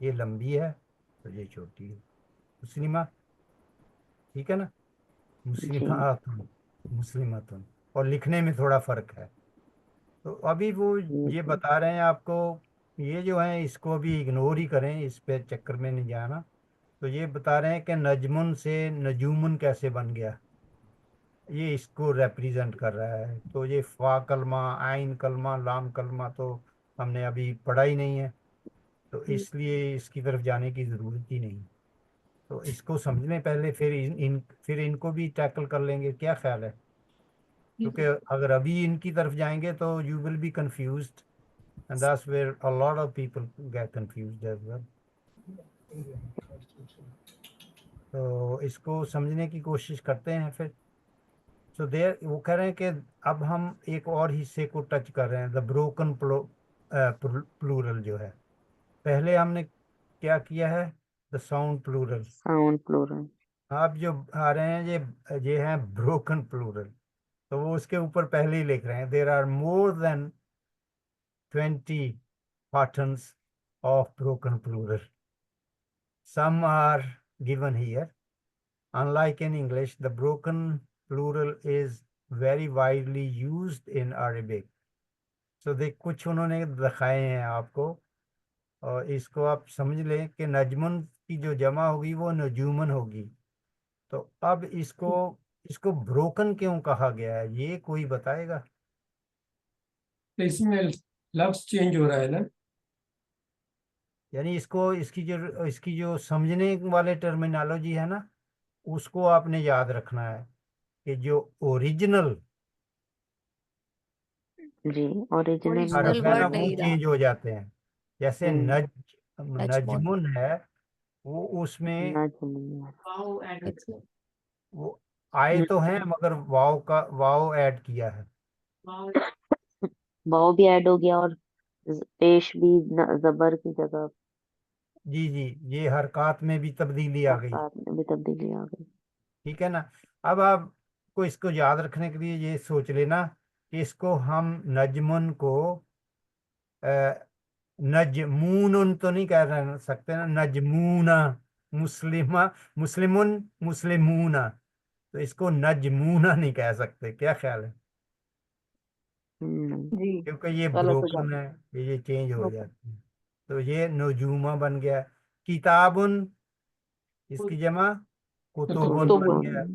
Speaker 1: ये लंबी है तो ये छोटी है। मुस्लिमा, ठीक है ना।
Speaker 2: जी
Speaker 1: मुस्लिमातुन, मुस्लिमातुन, और लिखने में थोड़ा फर्क है। तो अभी वो ये
Speaker 2: जी
Speaker 1: बता रहे हैं आपको, ये जो है इसको भी इग्नोर ही करें, इस पे चक्कर में नहीं जाना। तो ये बता रहे हैं कि नजमुन से नजूमुन कैसे बन गया। ये इसको रिप्रेजेंट कर रहा है। तो ये फा कलमा, आइन कलमा, लाम कलमा तो हमने अभी पढ़ा ही नहीं है, तो इसलिए इसकी तरफ जाने की ज़रूरत ही नहीं। तो इसको समझ लें पहले, फिर इनको भी टैकल कर लेंगे, क्या ख्याल है? क्योंकि अगर अभी इनकी तरफ जाएंगे तो you will be confused, and that's where a lot of people get confused as well. तो इसको समझने की कोशिश करते हैं फिर। सो देर वो कह रहे हैं कि अब हम एक और हिस्से को टच कर रहे हैं, द ब्रोकन प्लूरल जो है। पहले हमने क्या किया है? The sound plural.
Speaker 2: Sound plural.
Speaker 1: आप जो आ रहे हैं ये हैं ब्रोकन प्लूरल। तो वो उसके ऊपर पहले ही लिख रहे हैं, there are more than 20 patterns of broken plural. Some are given here. Unlike in English, the broken plural is very widely used in Arabic. So कुछ उन्होंने दिखाए हैं आपको, और इसको आप समझ लें कि नजमुन की जो जमा होगी वो नजूमन होगी। तो अब इसको इसको ब्रोकन क्यों कहा गया है, ये कोई बताएगा?
Speaker 4: तो इसमें लफ्ज चेंज हो रहा है ना।
Speaker 1: यानी इसको इसकी जो समझने वाले टर्मिनोलॉजी है ना, उसको आपने याद रखना है कि जो ओरिजिनल
Speaker 2: जी, ओरिजिनल
Speaker 1: हरफ
Speaker 6: ओरिजिनल
Speaker 1: है ना
Speaker 6: वर्ड
Speaker 1: वो
Speaker 6: नहीं रहा।
Speaker 1: चेंज हो जाते हैं। जैसे
Speaker 2: हम्म,
Speaker 6: नजमुन
Speaker 1: नजमुन है, वो उसमें
Speaker 2: नजम।
Speaker 1: वो आए तो हैं मगर वाव ऐड किया है।
Speaker 2: वाव भी ऐड हो गया, और पेश भी जबर की जगह
Speaker 1: जी जी, ये हरकत में भी तब्दीली आ गई।
Speaker 2: हरकत में भी तब्दीली आ गई।
Speaker 1: ठीक है ना? अब आपको इसको याद रखने के लिए ये सोच लेना कि इसको हम नजमुन को नजमून तो नहीं कह रहे सकते ना, नजमूना, मुस्लिमा, मुस्लिमुन, मुस्लिमूना, तो इसको नजमूना नहीं कह सकते। क्या ख्याल है?
Speaker 5: जी
Speaker 1: क्योंकि ये
Speaker 5: गलत हो
Speaker 1: ब्रोकन
Speaker 5: जाता
Speaker 1: है, ये चेंज हो
Speaker 5: है।
Speaker 1: जाती है। तो ये नजूमा बन गया। किताबुन, इसकी जमा कुतुबुन
Speaker 4: कुतुबुन।
Speaker 1: बन
Speaker 2: कुतुबुन।
Speaker 1: गया।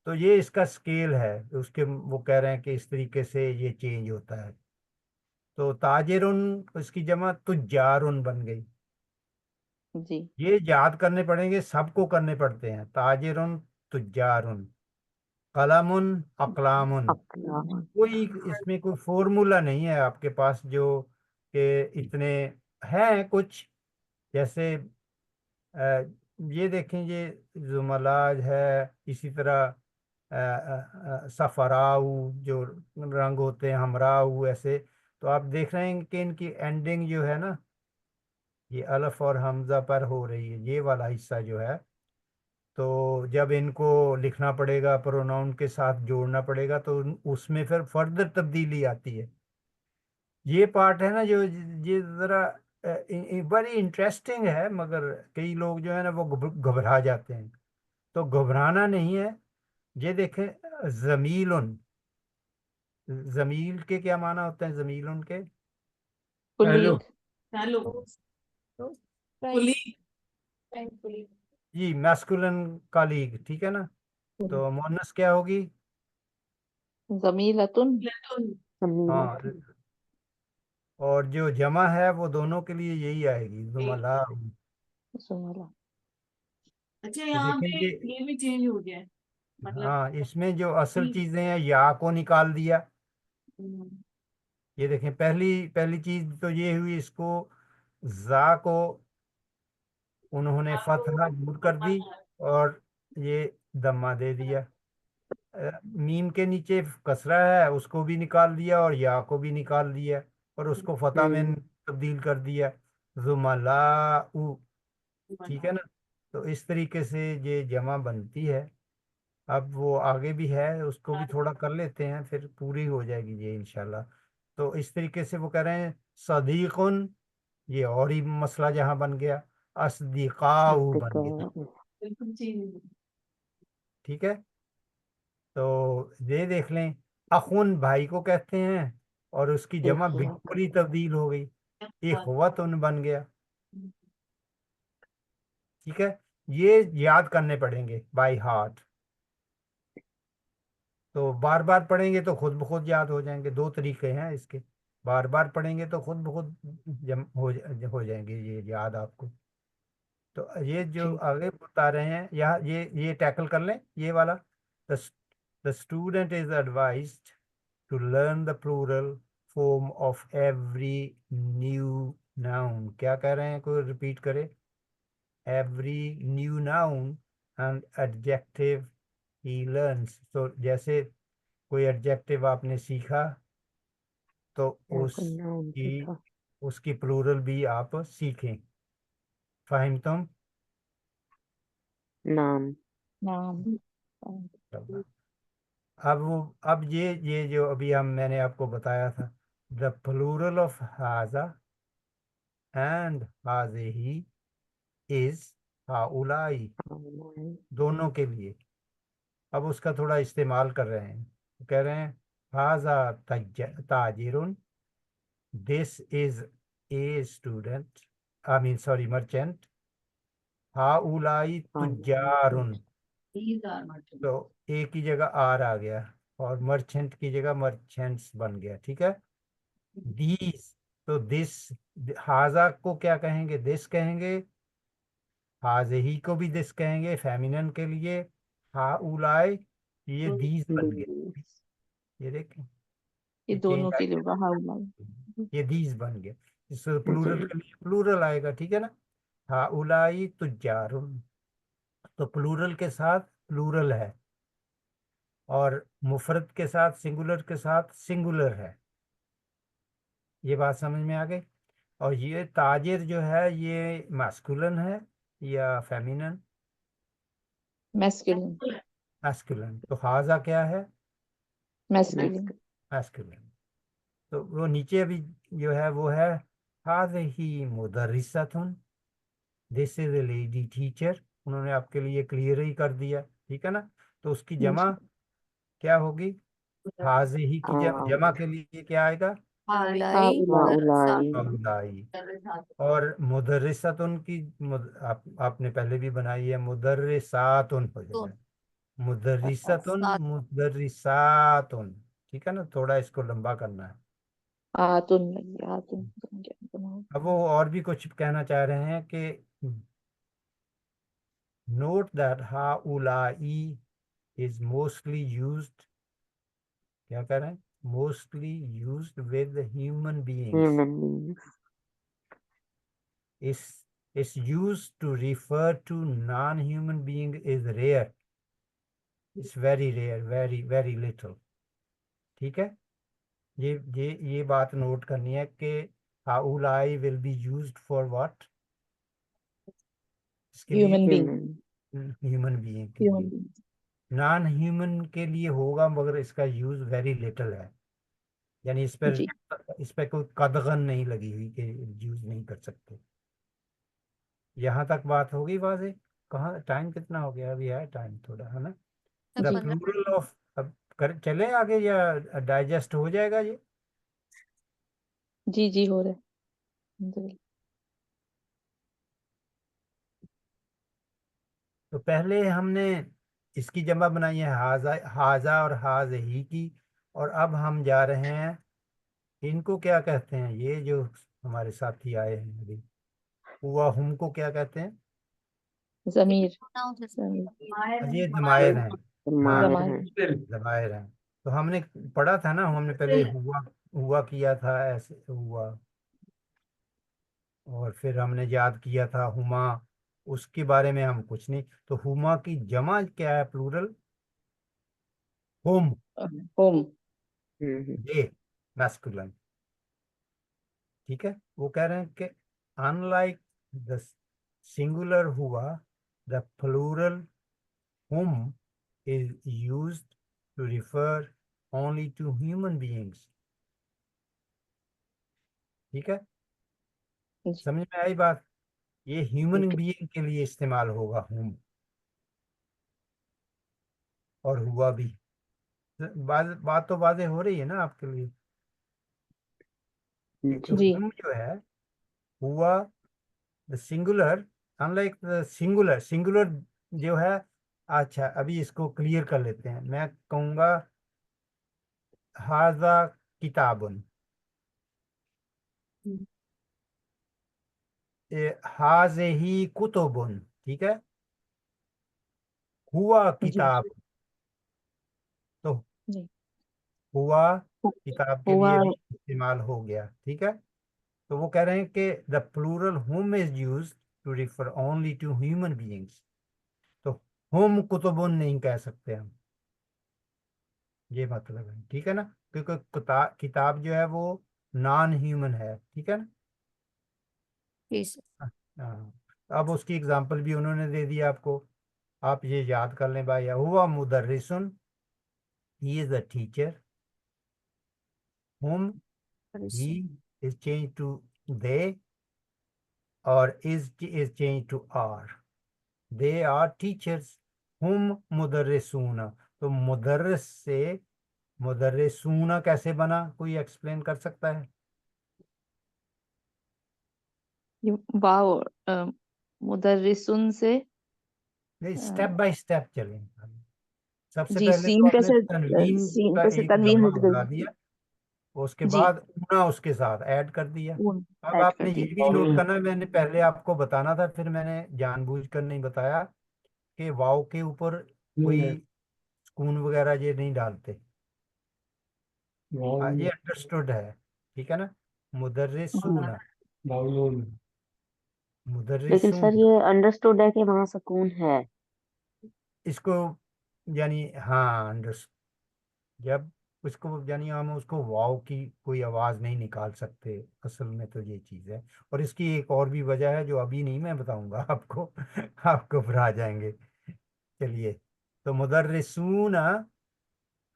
Speaker 1: तो ये इसका स्केल है, उसके वो कह रहे हैं कि इस तरीके से ये चेंज होता है। तो ताजिरुन, इसकी जमा तुजारुन बन गई।
Speaker 5: जी
Speaker 1: ये याद करने पड़ेंगे, सबको करने पड़ते हैं। ताजिरुन, तुजारुन, कलमुन, अकलामुन।
Speaker 2: अकलाम।
Speaker 1: कोई इसमें कोई फॉर्मूला नहीं है आपके पास जो कि इतने हैं कुछ। जैसे अ, ये देखें, ये जुमलाज है, इसी तरह सफराऊ जो रंग होते हैं, हमराऊ, ऐसे। तो आप देख रहे हैं कि इनकी एंडिंग जो है ना, ये अलफ और हमजा पर हो रही है, ये वाला हिस्सा जो है। तो जब इनको लिखना पड़ेगा, प्रोनाउन के साथ जोड़ना पड़ेगा, तो उसमें फिर फर्दर तब्दीली आती है। ये पार्ट है ना जो ये जरा बड़ी इंटरेस्टिंग है, मगर कई लोग जो है ना वो घबरा जाते हैं। तो घबराना नहीं है। ये देखें, जमीलुन, जमील के क्या माना होते हैं? जमीलुन के
Speaker 4: हेलो।
Speaker 5: कुलीग
Speaker 1: जी मैस्कुलिन कालीग, ठीक है ना? तो मोनस क्या होगी?
Speaker 5: जमीलतुन
Speaker 2: जमीला।
Speaker 1: हाँ, और जो जमा है वो दोनों के लिए यही आएगी, जुमला।
Speaker 5: जुमला।
Speaker 1: तो देखेंगे,
Speaker 7: ये भी चेंज हो गया है मतलब।
Speaker 1: हाँ, इसमें जो असल चीजें हैं, या को निकाल दिया। ये देखें, पहली पहली चीज तो ये हुई, इसको जा को उन्होंने फतहा दूर कर दी, और ये दम्मा दे दिया। मीम के नीचे कसरा है, उसको भी निकाल दिया, और या को भी निकाल दिया, और उसको फतह में तब्दील कर दिया, जुमलाउ। ठीक है ना? तो इस तरीके से ये जमा बनती है। अब वो आगे भी है, उसको भी थोड़ा कर लेते हैं, फिर पूरी हो जाएगी ये इंशाल्लाह। तो इस तरीके से वो कह रहे हैं सदीकुन, ये और ही मसला जहाँ बन गया, असदिकाऊ बन गया।
Speaker 7: बिल्कुल चेंज।
Speaker 1: ठीक है? तो ये देख लें, अखुन भाई को कहते हैं, और उसकी जमा बिल्कुल ही तब्दील हो गई, इखवतुन बन गया। ठीक है? ये याद करने पड़ेंगे बाय हार्ट। तो बार बार पढ़ेंगे तो खुद ब खुद याद हो जाएंगे। दो तरीके हैं इसके, बार बार पढ़ेंगे तो खुद ब खुद हो जाएंगे ये याद आपको। तो ये जो
Speaker 5: जी
Speaker 1: आगे बता रहे हैं यहाँ, ये टैकल कर लें ये वाला। The the student is advised to learn the plural form of every new noun. क्या कह रहे हैं, कोई रिपीट करे? Every new noun and adjective he learns. तो जैसे कोई एडजेक्टिव आपने सीखा तो
Speaker 2: या कोई नाउन
Speaker 1: उसकी
Speaker 2: सीखा।
Speaker 1: उसकी प्लूरल भी आप सीखें। फाहिम तुम?
Speaker 2: नाम।
Speaker 5: नाम
Speaker 1: अब ये जो अभी मैंने आपको बताया था, द प्लूरल ऑफ हाजा एंड हाजिही इज हाउलाई,
Speaker 2: हाउलाई।
Speaker 1: दोनों के लिए। अब उसका थोड़ा इस्तेमाल कर रहे हैं, तो कह रहे हैं हाजा ताजिरुन, this is a student, I mean sorry merchant. हाउलाई
Speaker 2: हाउलाई
Speaker 1: तुजारुन,
Speaker 2: तुझ।
Speaker 7: These are merchants.
Speaker 1: तो ए की जगह आर आ गया और मर्चेंट की जगह मर्चेंट्स बन गया। ठीक है। दीज, तो दिस, हाजा को क्या कहेंगे? दिस कहेंगे। हाजही को भी दिस कहेंगे फेमिनिन के लिए। हाउलाई, ये दीज बन गए।
Speaker 2: These।
Speaker 1: ये देखें,
Speaker 5: ये
Speaker 1: ये
Speaker 5: दोनों
Speaker 1: चेंज आ
Speaker 5: के लिए
Speaker 1: गया,
Speaker 5: होगा हाउलाई।
Speaker 1: ये दीज बन गए। इस
Speaker 2: जी।
Speaker 1: प्लूरल के लिए प्लूरल आएगा। ठीक है ना। हाउलाई तुजारुन, तो प्लूरल के साथ प्लूरल है और मुफरद के साथ सिंगुलर के साथ सिंगुलर है। ये बात समझ में आ गई। और ये ताजिर जो है ये मैस्कुलिन है या फेमिनिन?
Speaker 5: Masculine
Speaker 1: masculine. तो हाजा क्या है?
Speaker 5: Masculine
Speaker 2: masc.
Speaker 1: मैस्कुलिन। तो वो नीचे अभी जो है वो है हाज़िही मुदर्रिसतुन, this is a lady teacher. उन्होंने आपके लिए क्लियर ही कर दिया। ठीक है ना। तो उसकी जमा
Speaker 5: जी
Speaker 1: क्या होगी? हाज़िही की
Speaker 2: हाँ।
Speaker 1: जमा के लिए क्या आएगा?
Speaker 6: हाउलाई
Speaker 5: हाउलाई
Speaker 2: हाउलाई।
Speaker 1: हाउलाई। और मुदर्रिसतुन की आपने पहले भी बनाई है, मुदर्रिसातुन हो
Speaker 6: तो
Speaker 1: जाएगा। मुदर्रिसतुन
Speaker 6: सात
Speaker 1: मुदर्रिसातुन। ठीक है ना, थोड़ा इसको लंबा करना है।
Speaker 5: आतुन लग गया आतुन बन गया बनाओ।
Speaker 1: अब वो और भी कुछ कहना चाह रहे हैं कि नोट दैट हाउलाई इज मोस्टली यूज्ड, क्या कह रहे हैं? Mostly used with human beings.
Speaker 2: Human beings.
Speaker 1: इस is used to refer to non-human being is rare, it's very rare, very very little। ठीक है। ये बात नोट करनी है कि हाउलाई will be used for what, इसके लिए
Speaker 5: human being
Speaker 2: human.
Speaker 1: Human being के
Speaker 5: ह्यूमन
Speaker 1: लिए।
Speaker 5: बीइंग
Speaker 1: नॉन ह्यूमन के लिए होगा मगर इसका यूज वेरी लिटिल है, यानी
Speaker 5: जी
Speaker 1: इस पर कोई कदगन नहीं लगी हुई कि यूज नहीं कर सकते। यहाँ तक बात होगी वाज़ेह? कहाँ टाइम कितना हो गया? अभी है टाइम थोड़ा, है ना। द
Speaker 6: 15।
Speaker 1: प्लूरल ऑफ, अब कर चले आगे या डाइजेस्ट हो जाएगा ये?
Speaker 5: जी जी हो रहा है अल्हम्दुलिल्लाह।
Speaker 1: तो पहले हमने इसकी जमा बनाई है हाजा, हाजा और हाज ही की। और अब हम जा रहे हैं, इनको क्या कहते हैं? ये जो हमारे साथी आए हैं अभी, हुआ हमको क्या कहते हैं?
Speaker 5: जमीर
Speaker 6: नाउन से
Speaker 5: जमीर
Speaker 1: ये जमायर हैं। हाँ,
Speaker 2: माहिर
Speaker 5: जमात
Speaker 2: हैं।
Speaker 1: जमायर हैं। तो हमने पढ़ा था ना, हमने पहले हुआ हुआ किया था, ऐसे हुआ। और फिर हमने याद किया था हुमा, उसके बारे में हम कुछ नहीं। तो हुमा की जमा क्या है? प्लूरल हुम,
Speaker 5: होम
Speaker 1: ये मैस्कुलिन। ठीक है। वो कह रहे हैं कि अनलाइक द सिंगुलर हुआ, the plural whom is used to refer only to human beings। ठीक है।
Speaker 5: जी
Speaker 1: समझ में आई बात? ये ह्यूमन
Speaker 5: ठीक
Speaker 1: बीइंग के लिए इस्तेमाल होगा whom, और हुआ भी। बात तो वाज़ेह हो रही है ना आपके लिए? क्योंकि
Speaker 5: है जी
Speaker 1: whom जो है, हुआ the singular, unlike the singular जो है। अच्छा, अभी इसको क्लियर कर लेते हैं। मैं कहूँगा हाजा किताबुन,
Speaker 6: हम्म।
Speaker 1: हाजे ही कुतुबुन, ठीक है। हुआ
Speaker 5: जी
Speaker 1: किताब, तो
Speaker 5: जी।
Speaker 1: हुआ किताब के
Speaker 5: हुआ।
Speaker 1: लिए भी इस्तेमाल हो गया, ठीक है। तो वो कह रहे हैं कि the plural whom is use to refer only to human beings, तो हुम कुतुबुन नहीं कह सकते हम, ये मतलब है, ठीक है ना, क्योंकि किताब जो है वो नॉन ह्यूमन है, ठीक है ना।
Speaker 6: जी सर।
Speaker 1: हाँ, अब उसकी एग्जांपल भी उन्होंने दे दिया आपको, आप ये याद कर लें भाई। हुआ मुदर्रिसुन, ही इज अ टीचर। हुम, ही
Speaker 6: परिश्रम।
Speaker 1: इज चेंज टू दे, और is change to are, they are teachers. Whom मुदर्रिसूना, तो मुदर्रिस से मुदर्रिसूना कैसे बना, कोई एक्सप्लेन कर सकता है?
Speaker 5: ये वाव मुदर्रिसुन से
Speaker 1: नहीं, स्टेप
Speaker 5: अ,
Speaker 1: बाय स्टेप चलें। सबसे
Speaker 5: जी
Speaker 1: पहले तो
Speaker 5: सीन पे
Speaker 1: हमने
Speaker 5: से
Speaker 1: तनवीन
Speaker 5: सीन
Speaker 1: का
Speaker 5: पे से
Speaker 1: एक
Speaker 5: तनवीन
Speaker 1: जमा
Speaker 5: हट
Speaker 1: लगा
Speaker 5: गई।
Speaker 1: दिया, उसके
Speaker 5: जी
Speaker 1: बाद ऊना उसके साथ ऐड कर दिया।
Speaker 5: ऊन
Speaker 1: अब
Speaker 5: ऐड कर
Speaker 1: आपने ये
Speaker 5: दिया।
Speaker 1: भी नोट करना है, मैंने पहले आपको बताना था, फिर मैंने जानबूझकर नहीं बताया कि वाव के ऊपर कोई सुकून वगैरह ये नहीं डालते। ये अंडरस्टूड है, ठीक है ना।
Speaker 5: हाँ।
Speaker 1: मुदर्रिसूना,
Speaker 4: बाउल
Speaker 2: लेकिन सर
Speaker 1: मुदर्रिसूना,
Speaker 2: ये अंडरस्टूड है कि वहां सुकून है।
Speaker 1: इसको यानी हाँ जब उसको यानी हम उसको वाव की कोई आवाज नहीं निकाल सकते, असल में तो ये चीज है। और इसकी एक और भी वजह है जो अभी नहीं मैं बताऊंगा आपको, आप घबरा जाएंगे। चलिए, तो मुदर्रिसूना,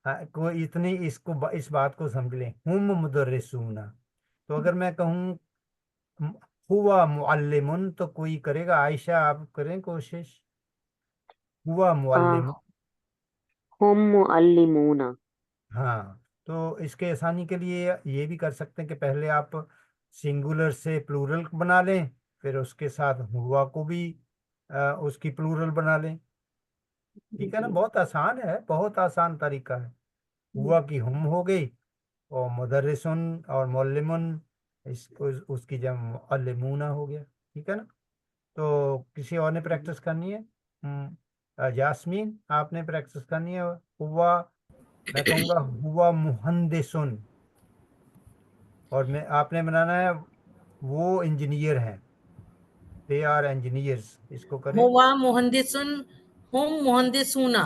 Speaker 1: को इतनी इस बात को समझ लें, हुम मुदर्रिसूना। तो अगर मैं कहूँ हुआ मुअल्लिमुन, तो कोई करेगा? आयशा, आप करें कोशिश। हुआ
Speaker 2: आ,
Speaker 1: मुअल्लिमुन,
Speaker 2: हुम मुअल्लिमूना।
Speaker 1: हाँ। तो इसके आसानी के लिए ये भी कर सकते हैं कि पहले आप सिंगुलर से प्लूरल बना लें, फिर उसके साथ हुआ को भी उसकी प्लूरल बना लें, ठीक है ना।
Speaker 5: जी
Speaker 1: बहुत आसान है, बहुत आसान तरीका है। हुआ की हुम हो गई, और मुदर्रिसुन और मुअल्लिमुन, उसकी जब मुअल्लिमूना हो गया, ठीक है ना। तो किसी और ने प्रैक्टिस करनी है? जास्मीन, आपने प्रैक्टिस करनी है? हुआ, मैं कहूँगा हुआ मुहंदिसुन, और मैं आपने बनाना है वो इंजीनियर हैं, दे आर इंजीनियर्स, इसको करें।
Speaker 3: हुआ मुहंदिसुन, हुम मुहंदिसूना।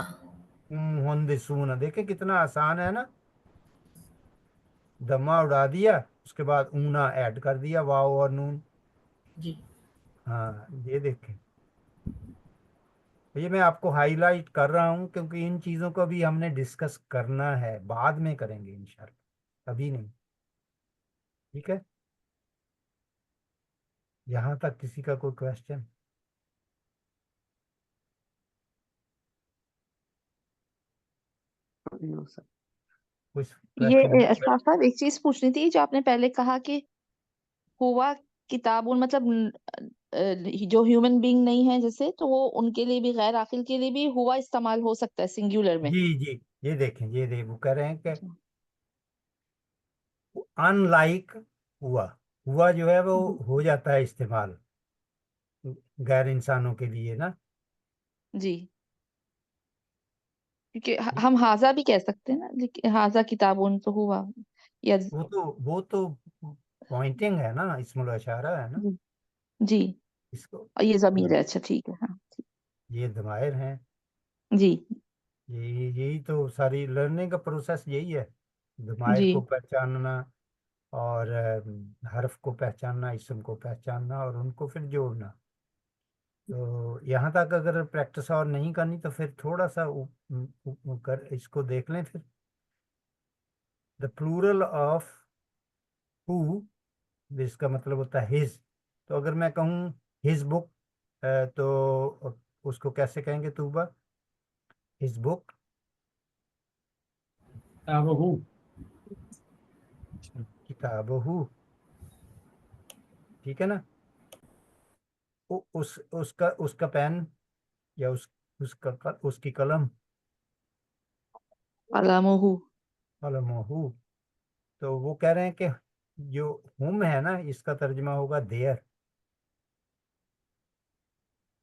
Speaker 1: मुहंदिसून, देखें कितना आसान है ना। दमा उड़ा दिया, उसके बाद ऊना ऐड कर दिया, वाव और नून।
Speaker 3: जी।
Speaker 1: हाँ, ये देखें, ये मैं आपको हाईलाइट कर रहा हूँ क्योंकि इन चीज़ों को भी हमने डिस्कस करना है, बाद में करेंगे इंशाल्लाह, अभी नहीं, ठीक है। यहाँ तक किसी का कोई क्वेश्चन?
Speaker 2: No sir.
Speaker 1: कुछ
Speaker 5: ये
Speaker 1: क्वेश्चन?
Speaker 5: अशफाक साहब एक चीज पूछनी थी, जो आपने पहले कहा कि हुआ किताबुन मतलब जो ह्यूमन बीइंग नहीं है जैसे, तो वो उनके लिए भी, गैर आकिल के लिए भी हुआ इस्तेमाल हो सकता है सिंगुलर में।
Speaker 1: जी जी, ये देखें, ये देख वो कह रहे हैं कि अनलाइक हुआ, हुआ जो है वो
Speaker 5: जी
Speaker 1: हो जाता है इस्तेमाल गैर इंसानों के लिए ना।
Speaker 5: जी। क्योंकि हम हाजा भी कह सकते हैं ना, लेकिन हाजा किताबुन तो हुआ या
Speaker 1: वो तो पॉइंटिंग है ना, इस्मुल इशारा है ना।
Speaker 5: जी जी।
Speaker 1: इसको
Speaker 5: और ये जमीर है, अच्छा ठीक है, हाँ ठीक।
Speaker 1: ये धमायर हैं।
Speaker 5: जी
Speaker 1: यही तो सारी लर्निंग का प्रोसेस यही है, धमायर
Speaker 5: जी
Speaker 1: को पहचानना, और हर्फ को पहचानना, इसम को पहचानना, और उनको फिर जोड़ना। तो यहाँ तक अगर प्रैक्टिस और नहीं करनी तो फिर थोड़ा सा कर इसको देख लें फिर। द प्लूरल ऑफ हु, जिसका मतलब होता है हिज, तो अगर मैं कहूँ हिज बुक, तो उसको कैसे कहेंगे तूबा? हिज बुक,
Speaker 4: ताबहू
Speaker 1: किताब हु, ठीक है ना। उसका उसका पेन, या उसकी कलम,
Speaker 5: कलामुहु।
Speaker 1: अलमहू। तो वो कह रहे हैं कि जो हुम है ना, इसका तर्जुमा होगा देयर।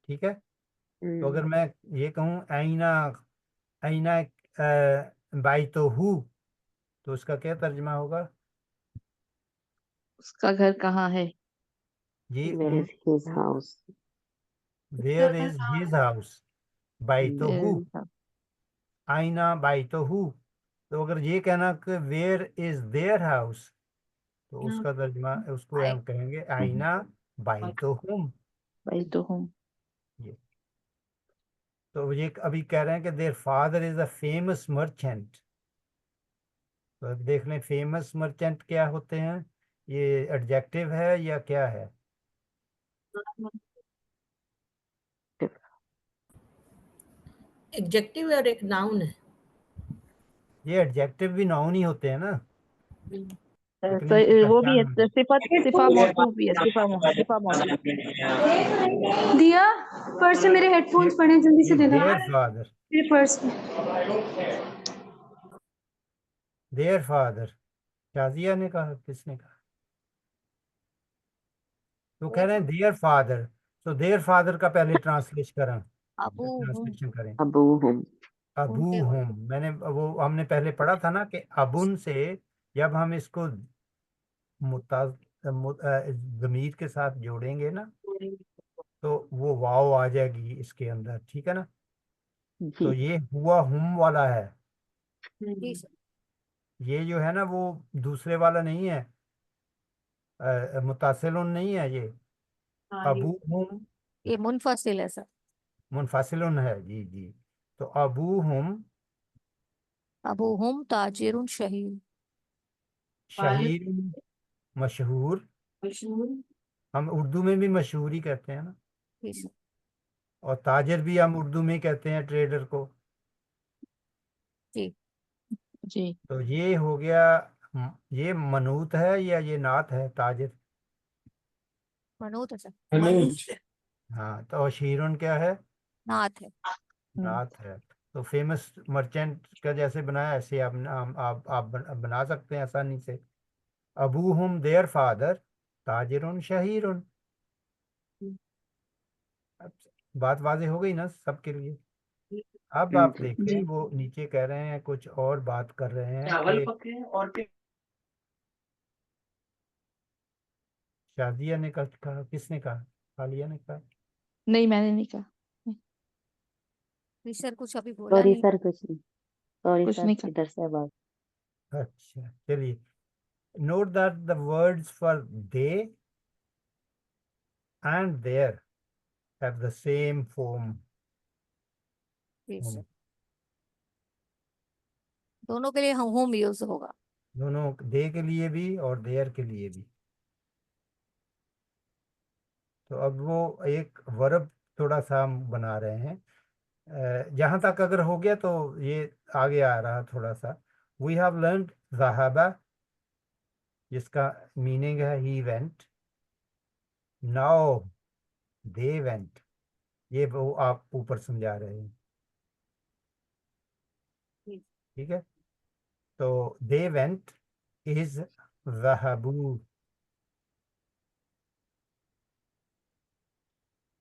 Speaker 1: ठीक है। तो अगर मैं ये कहूँ आईना, आईना बाइतोहू, तो उसका क्या तर्जुमा होगा?
Speaker 5: उसका घर कहाँ है?
Speaker 1: ये
Speaker 2: where is his house?
Speaker 1: Where is his house बाइतोहू,
Speaker 5: Where-
Speaker 1: आईना बाइतोहू। तो अगर ये कहना कि वेयर इज देयर हाउस, तो उसका तर्जुमा, उसको हम कहेंगे आईना बाइतोहुम।
Speaker 5: भाई तो हूँ।
Speaker 1: ये तो ये अभी कह रहे हैं कि their father is a famous merchant. तो अब देख लें फेमस मर्चेंट क्या होते हैं, ये एडजेक्टिव है या क्या है?
Speaker 3: एडजेक्टिव और एक नाउन है।
Speaker 1: ये एडजेक्टिव भी नाउन ही होते हैं ना, लेकिन
Speaker 5: तो
Speaker 1: इनकी
Speaker 5: वो भी
Speaker 1: पहचान
Speaker 5: है, सिफा सिफा मौसूफ भी है, सिफा मौसूफ।
Speaker 8: दिया, पर्स से मेरे हेडफोन्स पड़े हैं, जल्दी से देना
Speaker 1: देयर फादर,
Speaker 8: मेरे पर्स में।
Speaker 1: Their father. शाजिया ने कहा, किसने कहा? तो कह रहे हैं देयर फादर। तो देयर फादर का पहले
Speaker 6: अबू हुम।
Speaker 1: ट्रांसलेशन करें।
Speaker 2: अबू हम।
Speaker 1: अबू
Speaker 6: उनके
Speaker 1: हम, मैंने वो हमने पहले पढ़ा था ना कि अबुन से जब हम इसको ज़मीर के साथ जोड़ेंगे ना, तो वो वाव आ जाएगी इसके अंदर। ठीक है ना। तो
Speaker 2: जी।
Speaker 1: ये हुआ हुम वाला है,
Speaker 6: जी सर।
Speaker 1: ये जो है ना वो दूसरे वाला नहीं है, मुतासिलुन नहीं है ये। अबू हुम
Speaker 6: ये मुनफसिल है सर।
Speaker 1: मुनफासिलुन है। जी जी। तो अबू हुम
Speaker 6: अबू हुम ताजिरुन शहीद।
Speaker 1: शहीर, मशहूर। हम उर्दू में भी मशहूर ही कहते हैं ना,
Speaker 6: जी सर।
Speaker 1: और ताजिर भी हम उर्दू में ही कहते हैं ट्रेडर को।
Speaker 6: जी।
Speaker 5: जी।
Speaker 1: तो ये हो गया, ये मनूत है या ये नात है ताजिर?
Speaker 6: मनूत है सर।
Speaker 4: मनूज।
Speaker 1: हाँ, तो और शीरुन क्या है?
Speaker 6: नात है।
Speaker 1: नात है। तो फेमस मर्चेंट का जैसे बनाया ऐसे आप बना सकते हैं आसानी से। अबूहुम देयर फादर ताजिरुन शहीरुन। अब बात वाज़ेह हो गई ना सबके लिए। अब आप
Speaker 2: जी।
Speaker 1: देखें वो नीचे कह रहे हैं, कुछ और बात कर रहे हैं कि शादिया ने कहा, किसने कहा? खालिया ने कहा।
Speaker 5: नहीं, मैंने नहीं कहा,
Speaker 6: जी सर कुछ अभी बोला
Speaker 2: सॉरी
Speaker 6: नहीं।
Speaker 2: सर, कुछ नहीं। सॉरी
Speaker 5: कुछ
Speaker 2: सर,
Speaker 5: नहीं कहा।
Speaker 2: इधर से आवाज।
Speaker 1: अच्छा चलिए। Note that the words for they and their have the same form.
Speaker 6: जी सर। दोनों के लिए हुम यूज होगा।
Speaker 1: दोनों, दे के लिए भी और देयर के लिए भी। तो अब वो एक वर्ब थोड़ा सा हम बना रहे हैं, जहाँ तक अगर हो गया तो ये आगे आ रहा थोड़ा सा। वी हैव लर्नड ज़हाबा, जिसका मीनिंग है he went. Now they went, ये वो आप ऊपर समझा रहे हैं। ठीक है। तो दे वेंट इज ज़हबू।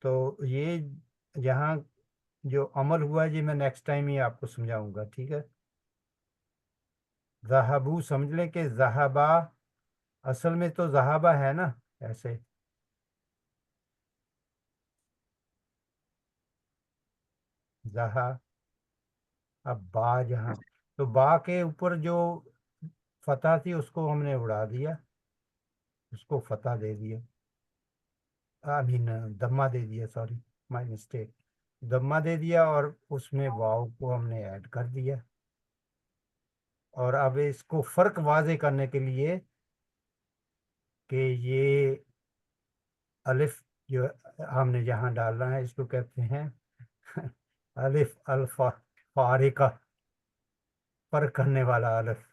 Speaker 1: तो ये यहाँ जो अमल हुआ है, ये मैं नेक्स्ट टाइम ही आपको समझाऊंगा। ठीक है। ज़हबू समझ लें कि ज़हबा असल में तो ज़हाबा है ना, ऐसे। जहा, अब बा जहाँ, तो बा के ऊपर जो फतह थी उसको हमने उड़ा दिया, उसको फतह दे दिया, आई मीन दम्मा दे दिया, सॉरी माय मिस्टेक। दम्मा दे दिया और उसमें वाव को हमने ऐड कर दिया। और अब इसको फर्क वाजे करने के लिए कि ये अलिफ जो हमने जहाँ डालना है, इसको कहते हैं अलिफ अल्फा फारिका, फर्क करने वाला अलिफ।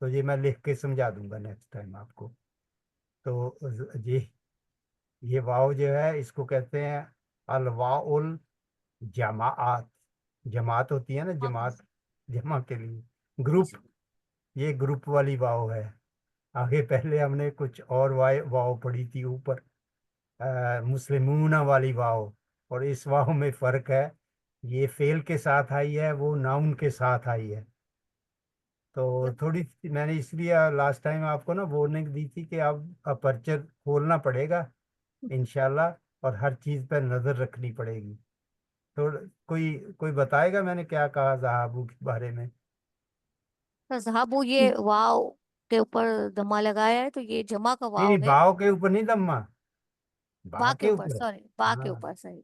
Speaker 1: तो ये मैं लिख के समझा दूंगा नेक्स्ट टाइम आपको। तो ये वाव जो है इसको कहते हैं अल वाउल जमात। जमात होती है ना, जमात, जमा के लिए ग्रुप। ये ग्रुप वाली वाव है। आगे पहले हमने कुछ और वाव पढ़ी थी ऊपर, मुस्लिमूना वाली वाव, और इस वाव में फर्क है। ये फेल के साथ आई है, वो नाउन के साथ आई है। तो थोड़ी मैंने इसलिए लास्ट टाइम आपको ना वार्निंग दी थी कि आप अपर्चर खोलना पड़ेगा इंशाल्लाह, और हर चीज पर नजर रखनी पड़ेगी। तो कोई कोई बताएगा मैंने क्या कहा ज़हाबू के बारे में?
Speaker 6: तो साहब वो ये वाव के ऊपर दमा लगाया है, तो ये जमा का
Speaker 1: नहीं नहीं,
Speaker 6: वाव है।
Speaker 1: बाव के ऊपर नहीं दम्मा,
Speaker 6: बा
Speaker 1: बा
Speaker 6: के
Speaker 1: के
Speaker 6: ऊपर,
Speaker 1: ऊपर।
Speaker 6: सॉरी, बा के
Speaker 1: हाँ,
Speaker 6: ऊपर, सही।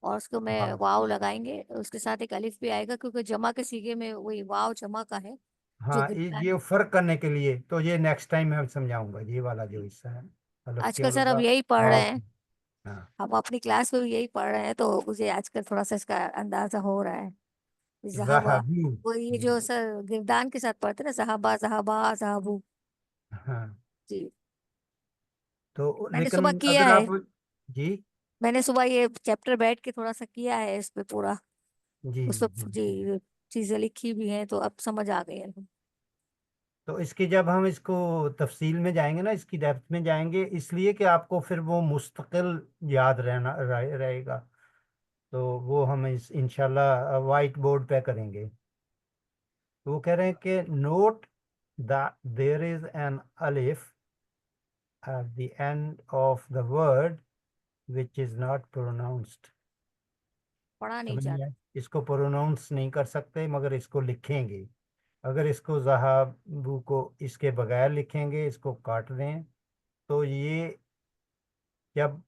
Speaker 6: और उसको मैं
Speaker 1: बा।
Speaker 6: वाव लगाएंगे, उसके साथ एक अलिफ भी आएगा, क्योंकि जमा के सीगे में वही वाव जमा का है जो
Speaker 1: हाँ,
Speaker 6: गिरता
Speaker 1: ये
Speaker 6: है।
Speaker 1: फर्क करने के लिए तो ये नेक्स्ट टाइम मैं समझाऊंगा, ये वाला जो हिस्सा है अलफ के
Speaker 6: आजकल सर अब
Speaker 1: अलावा
Speaker 6: यही पढ़ रहे
Speaker 1: वाव।
Speaker 6: हैं,
Speaker 1: हाँ,
Speaker 6: हम अपनी क्लास में भी यही पढ़ रहे हैं, तो मुझे आजकल थोड़ा सा इसका अंदाजा हो रहा है। जहाबा,
Speaker 1: ज़हाबू।
Speaker 6: वो ये जो सर गिरदान के साथ पढ़ते हैं ना, जहाबा जहाबा जहाबू।
Speaker 1: हाँ,
Speaker 6: जी,
Speaker 1: तो
Speaker 6: मैंने सुबह
Speaker 1: लेकिन
Speaker 6: किया
Speaker 1: अगर
Speaker 6: है।
Speaker 1: आप, जी
Speaker 6: मैंने सुबह ये चैप्टर बैठ के थोड़ा सा किया है इस पे पूरा।
Speaker 1: जी
Speaker 6: उस पे
Speaker 1: जी।
Speaker 6: जी चीजें लिखी भी हैं, तो अब समझ आ गई है।
Speaker 1: तो इसकी जब हम इसको तफसील में जाएंगे ना, इसकी डेप्थ में जाएंगे, इसलिए कि आपको फिर वो मुस्तकिल याद रहेगा। तो वो हम इंशाल्लाह वाइट बोर्ड पे करेंगे। तो वो कह रहे हैं कि note the there is an अलिफ at the end of the word which is not pronounced।
Speaker 6: पढ़ा नहीं
Speaker 1: समझ में
Speaker 6: जाता।
Speaker 1: आया? इसको प्रोनाउंस नहीं कर सकते मगर इसको लिखेंगे। अगर इसको ज़हाबू को इसके बगैर लिखेंगे, इसको काट दें, तो ये जब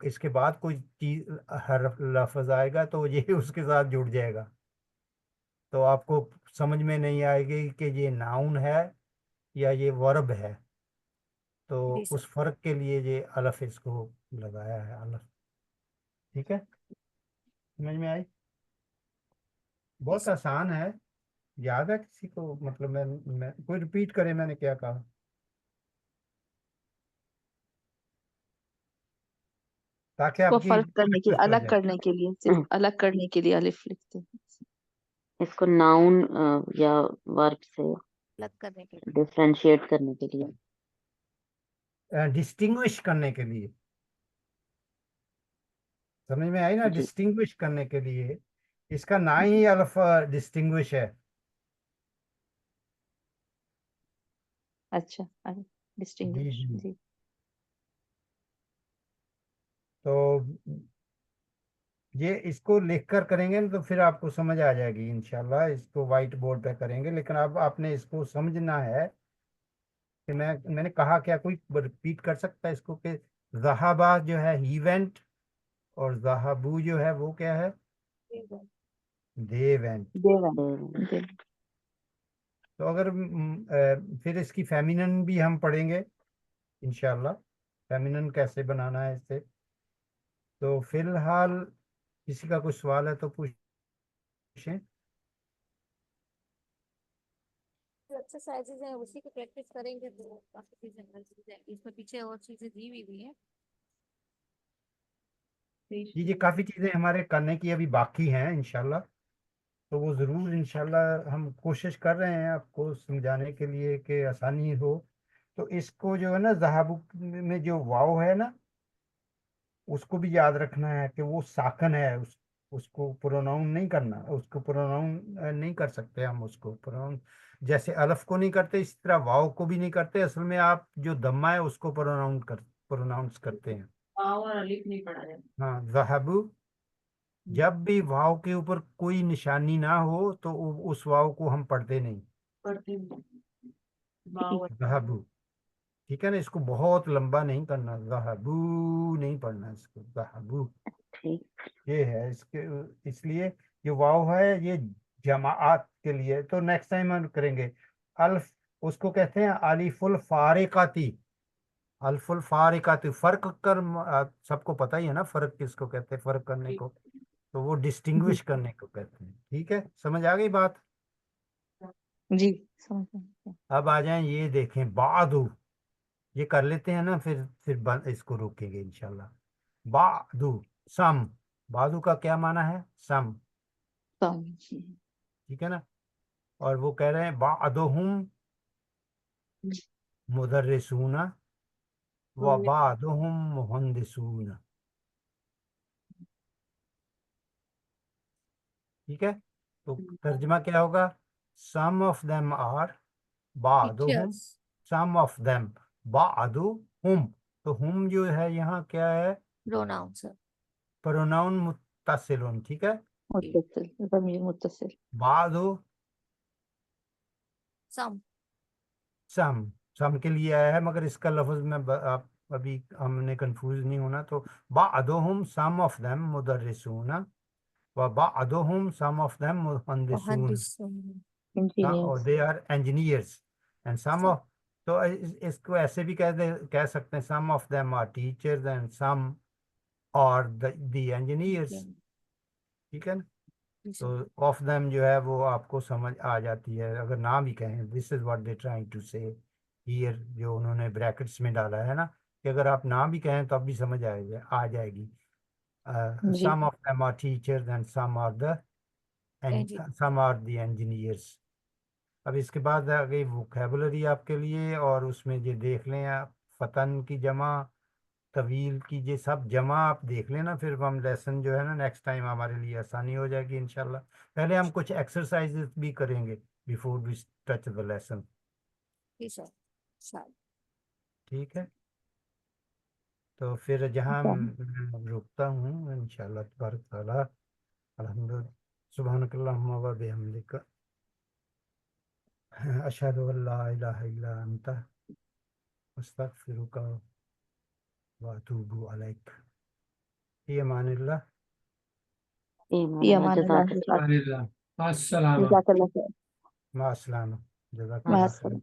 Speaker 1: इसके बाद कोई चीज हर लफ्ज आएगा तो ये उसके साथ जुड़ जाएगा, तो आपको समझ में नहीं आएगी कि ये नाउन है या ये वर्ब है। तो
Speaker 6: जी सर।
Speaker 1: उस फर्क के लिए ये अलफ इसको लगाया है, अलफ। ठीक है, समझ में आई?
Speaker 6: जी
Speaker 1: बहुत
Speaker 6: सर।
Speaker 1: आसान है। याद है किसी को? मतलब मैं कोई रिपीट करे मैंने क्या कहा, ताकि
Speaker 5: इसको
Speaker 1: आपकी
Speaker 5: फर्क करने के लिए,
Speaker 1: प्रैक्टिस हो
Speaker 5: अलग
Speaker 1: जाए।
Speaker 5: करने के लिए, सिर्फ अलग करने के लिए अलिफ लिखते हैं।
Speaker 2: इसको नाउन या वर्ब से
Speaker 6: अलग करने के लिए।
Speaker 2: डिफरेंशिएट करने के लिए।
Speaker 1: डिस्टिंग्विश करने के लिए, समझ में आई ना?
Speaker 2: जी
Speaker 1: डिस्टिंग्विश करने के लिए इसका ना ही अल्फ डिस्टिंग्विश है।
Speaker 5: अच्छा,
Speaker 1: जी
Speaker 5: डिस्टिंग्विश
Speaker 1: जी।
Speaker 5: जी।
Speaker 1: तो ये इसको लिख कर करेंगे ना तो फिर आपको समझ आ जाएगी इंशाल्लाह। इसको वाइट बोर्ड पे करेंगे, लेकिन अब आपने इसको समझना है कि मैंने कहा क्या? कोई रिपीट कर सकता है इसको कि ज़हाबा जो है ही वेंट, और ज़हाबू जो है वो क्या है? They went.
Speaker 5: देवन।
Speaker 2: तो
Speaker 5: देवन।
Speaker 1: तो अगर फिर इसकी फेमिनिन भी हम पढ़ेंगे इंशाल्लाह, फेमिनिन कैसे बनाना है इससे। तो फिलहाल किसी का कुछ सवाल है तो पूछें।
Speaker 6: जो एक्सरसाइजेज हैं उसी को प्रैक्टिस करेंगे तो काफी चीजें इसमें पीछे और चीजें दी हुई हैं।
Speaker 1: ये काफ़ी चीज़ें हमारे करने की अभी बाकी हैं इंशाल्लाह। तो वो ज़रूर इंशाल्लाह हम कोशिश कर रहे हैं आपको समझाने के लिए कि आसानी हो। तो इसको जो है ना, ज़हाबू में जो वाव है ना, उसको भी याद रखना है कि वो साकन है। उसको प्रोनाउन नहीं करना, उसको प्रोनाउन नहीं कर सकते हम उसको प्रोनाउन। जैसे अलफ को नहीं करते, इसी तरह वाव को भी नहीं करते। असल में आप जो दम्मा है उसको प्रोनाउंस करते हैं।
Speaker 7: वाव और अलिफ नहीं पढ़ा जाता।
Speaker 1: हाँ, ज़हाबू। जब भी वाव के ऊपर कोई निशानी ना हो तो उस वाव को हम पढ़ते नहीं।
Speaker 7: पढ़ते नहीं। वाव और
Speaker 1: ज़हाबू, ठीक है ना? इसको बहुत लंबा नहीं करना, ज़हाबू नहीं पढ़ना इसको, ज़हाबू।
Speaker 2: ठीक।
Speaker 1: ये है इसके, इसलिए जो वाव है ये जमाआत के लिए। तो नेक्स्ट टाइम हम करेंगे अल्फ, उसको कहते हैं अलिफुल फारिकाती। अल्फुल फारिकाती, फर्क कर, सबको पता ही है ना फर्क किसको कहते हैं, फर्क करने को। तो वो डिस्टिंग्विश करने को कहते हैं। ठीक है, समझ आ गई बात?
Speaker 5: जी, समझ गए।
Speaker 1: अब आ जाएं, ये देखें बादू। ये कर लेते हैं ना, फिर इसको रोकेंगे इंशाल्लाह। बादू, सम। बादू का क्या माना है? सम।
Speaker 5: समझ।
Speaker 1: ठीक है ना? और वो कह रहे हैं बादुहुम मुदर्रिसूना व बादुहुम मुहंदिसून। ठीक है, तो तर्जमा क्या होगा? सम ऑफ देम आर बादुहुम,
Speaker 6: Teachers.
Speaker 1: सम ऑफ देम बादुहुम। तो हुम जो है यहाँ क्या है?
Speaker 6: Pronoun, sir.
Speaker 1: प्रोनाउन मुत्तसिलुन। ठीक है,
Speaker 5: मुत्तसिल, ज़मीर मुत्तसिल।
Speaker 1: बादु
Speaker 6: Some.
Speaker 1: सम के लिए आया है, मगर इसका लफ्ज में आप अभी हमने कंफ्यूज नहीं होना। तो बादुहुम सम ऑफ देम मुदर्रिसूना व बादुहुम सम ऑफ देम मुहंदिसून, और
Speaker 5: engineers.
Speaker 1: They are engineers and some
Speaker 6: Some.
Speaker 1: of, तो इसको ऐसे भी कह सकते हैं, some of them are teachers and some are the engineers। ठीक है ना, तो of them जो है वो आपको समझ आ जाती है अगर नाम ही कहें। this is what they trying to say here, जो उन्होंने ब्रैकेट्स में डाला है ना, कि अगर आप नाम भी कहें तो अब भी समझ आ जाएगी।
Speaker 5: जी।
Speaker 1: some of them are teachers and some are the engineers। अब इसके बाद आ गई वोकेबुलरी आपके लिए, और उसमें ये देख लें आप, फतन की जमा, तवील की, ये सब जमा आप देख लेना, फिर हम लेसन जो है ना नेक्स्ट टाइम हमारे लिए आसानी हो जाएगी इंशाल्लाह। पहले हम कुछ एक्सरसाइजेस भी करेंगे before we touch the lesson.
Speaker 6: Yes, sir.
Speaker 1: ठीक है, तो फिर जहाँ मैं रुकता हूँ इंशाल्लाह तबारक तआला, अल्हम्दुलिल्लाह, सुब्हानकल्लाहुम्मा व बिहम्दिका, अशहदु अल्ला इलाहा इल्ला अंता, अस्तगफिरुका व अतूबु अलैक। फी अमानिल्लाह।
Speaker 5: फी अमानिल्लाह।
Speaker 2: जज़ाकल्लाह।
Speaker 4: अस्सलाम।
Speaker 5: जज़ाकल्लाह खैर।
Speaker 1: माअस्सलामा।
Speaker 5: माअ
Speaker 1: जज़ाकल्लाह खैर।
Speaker 5: अस्सलाम।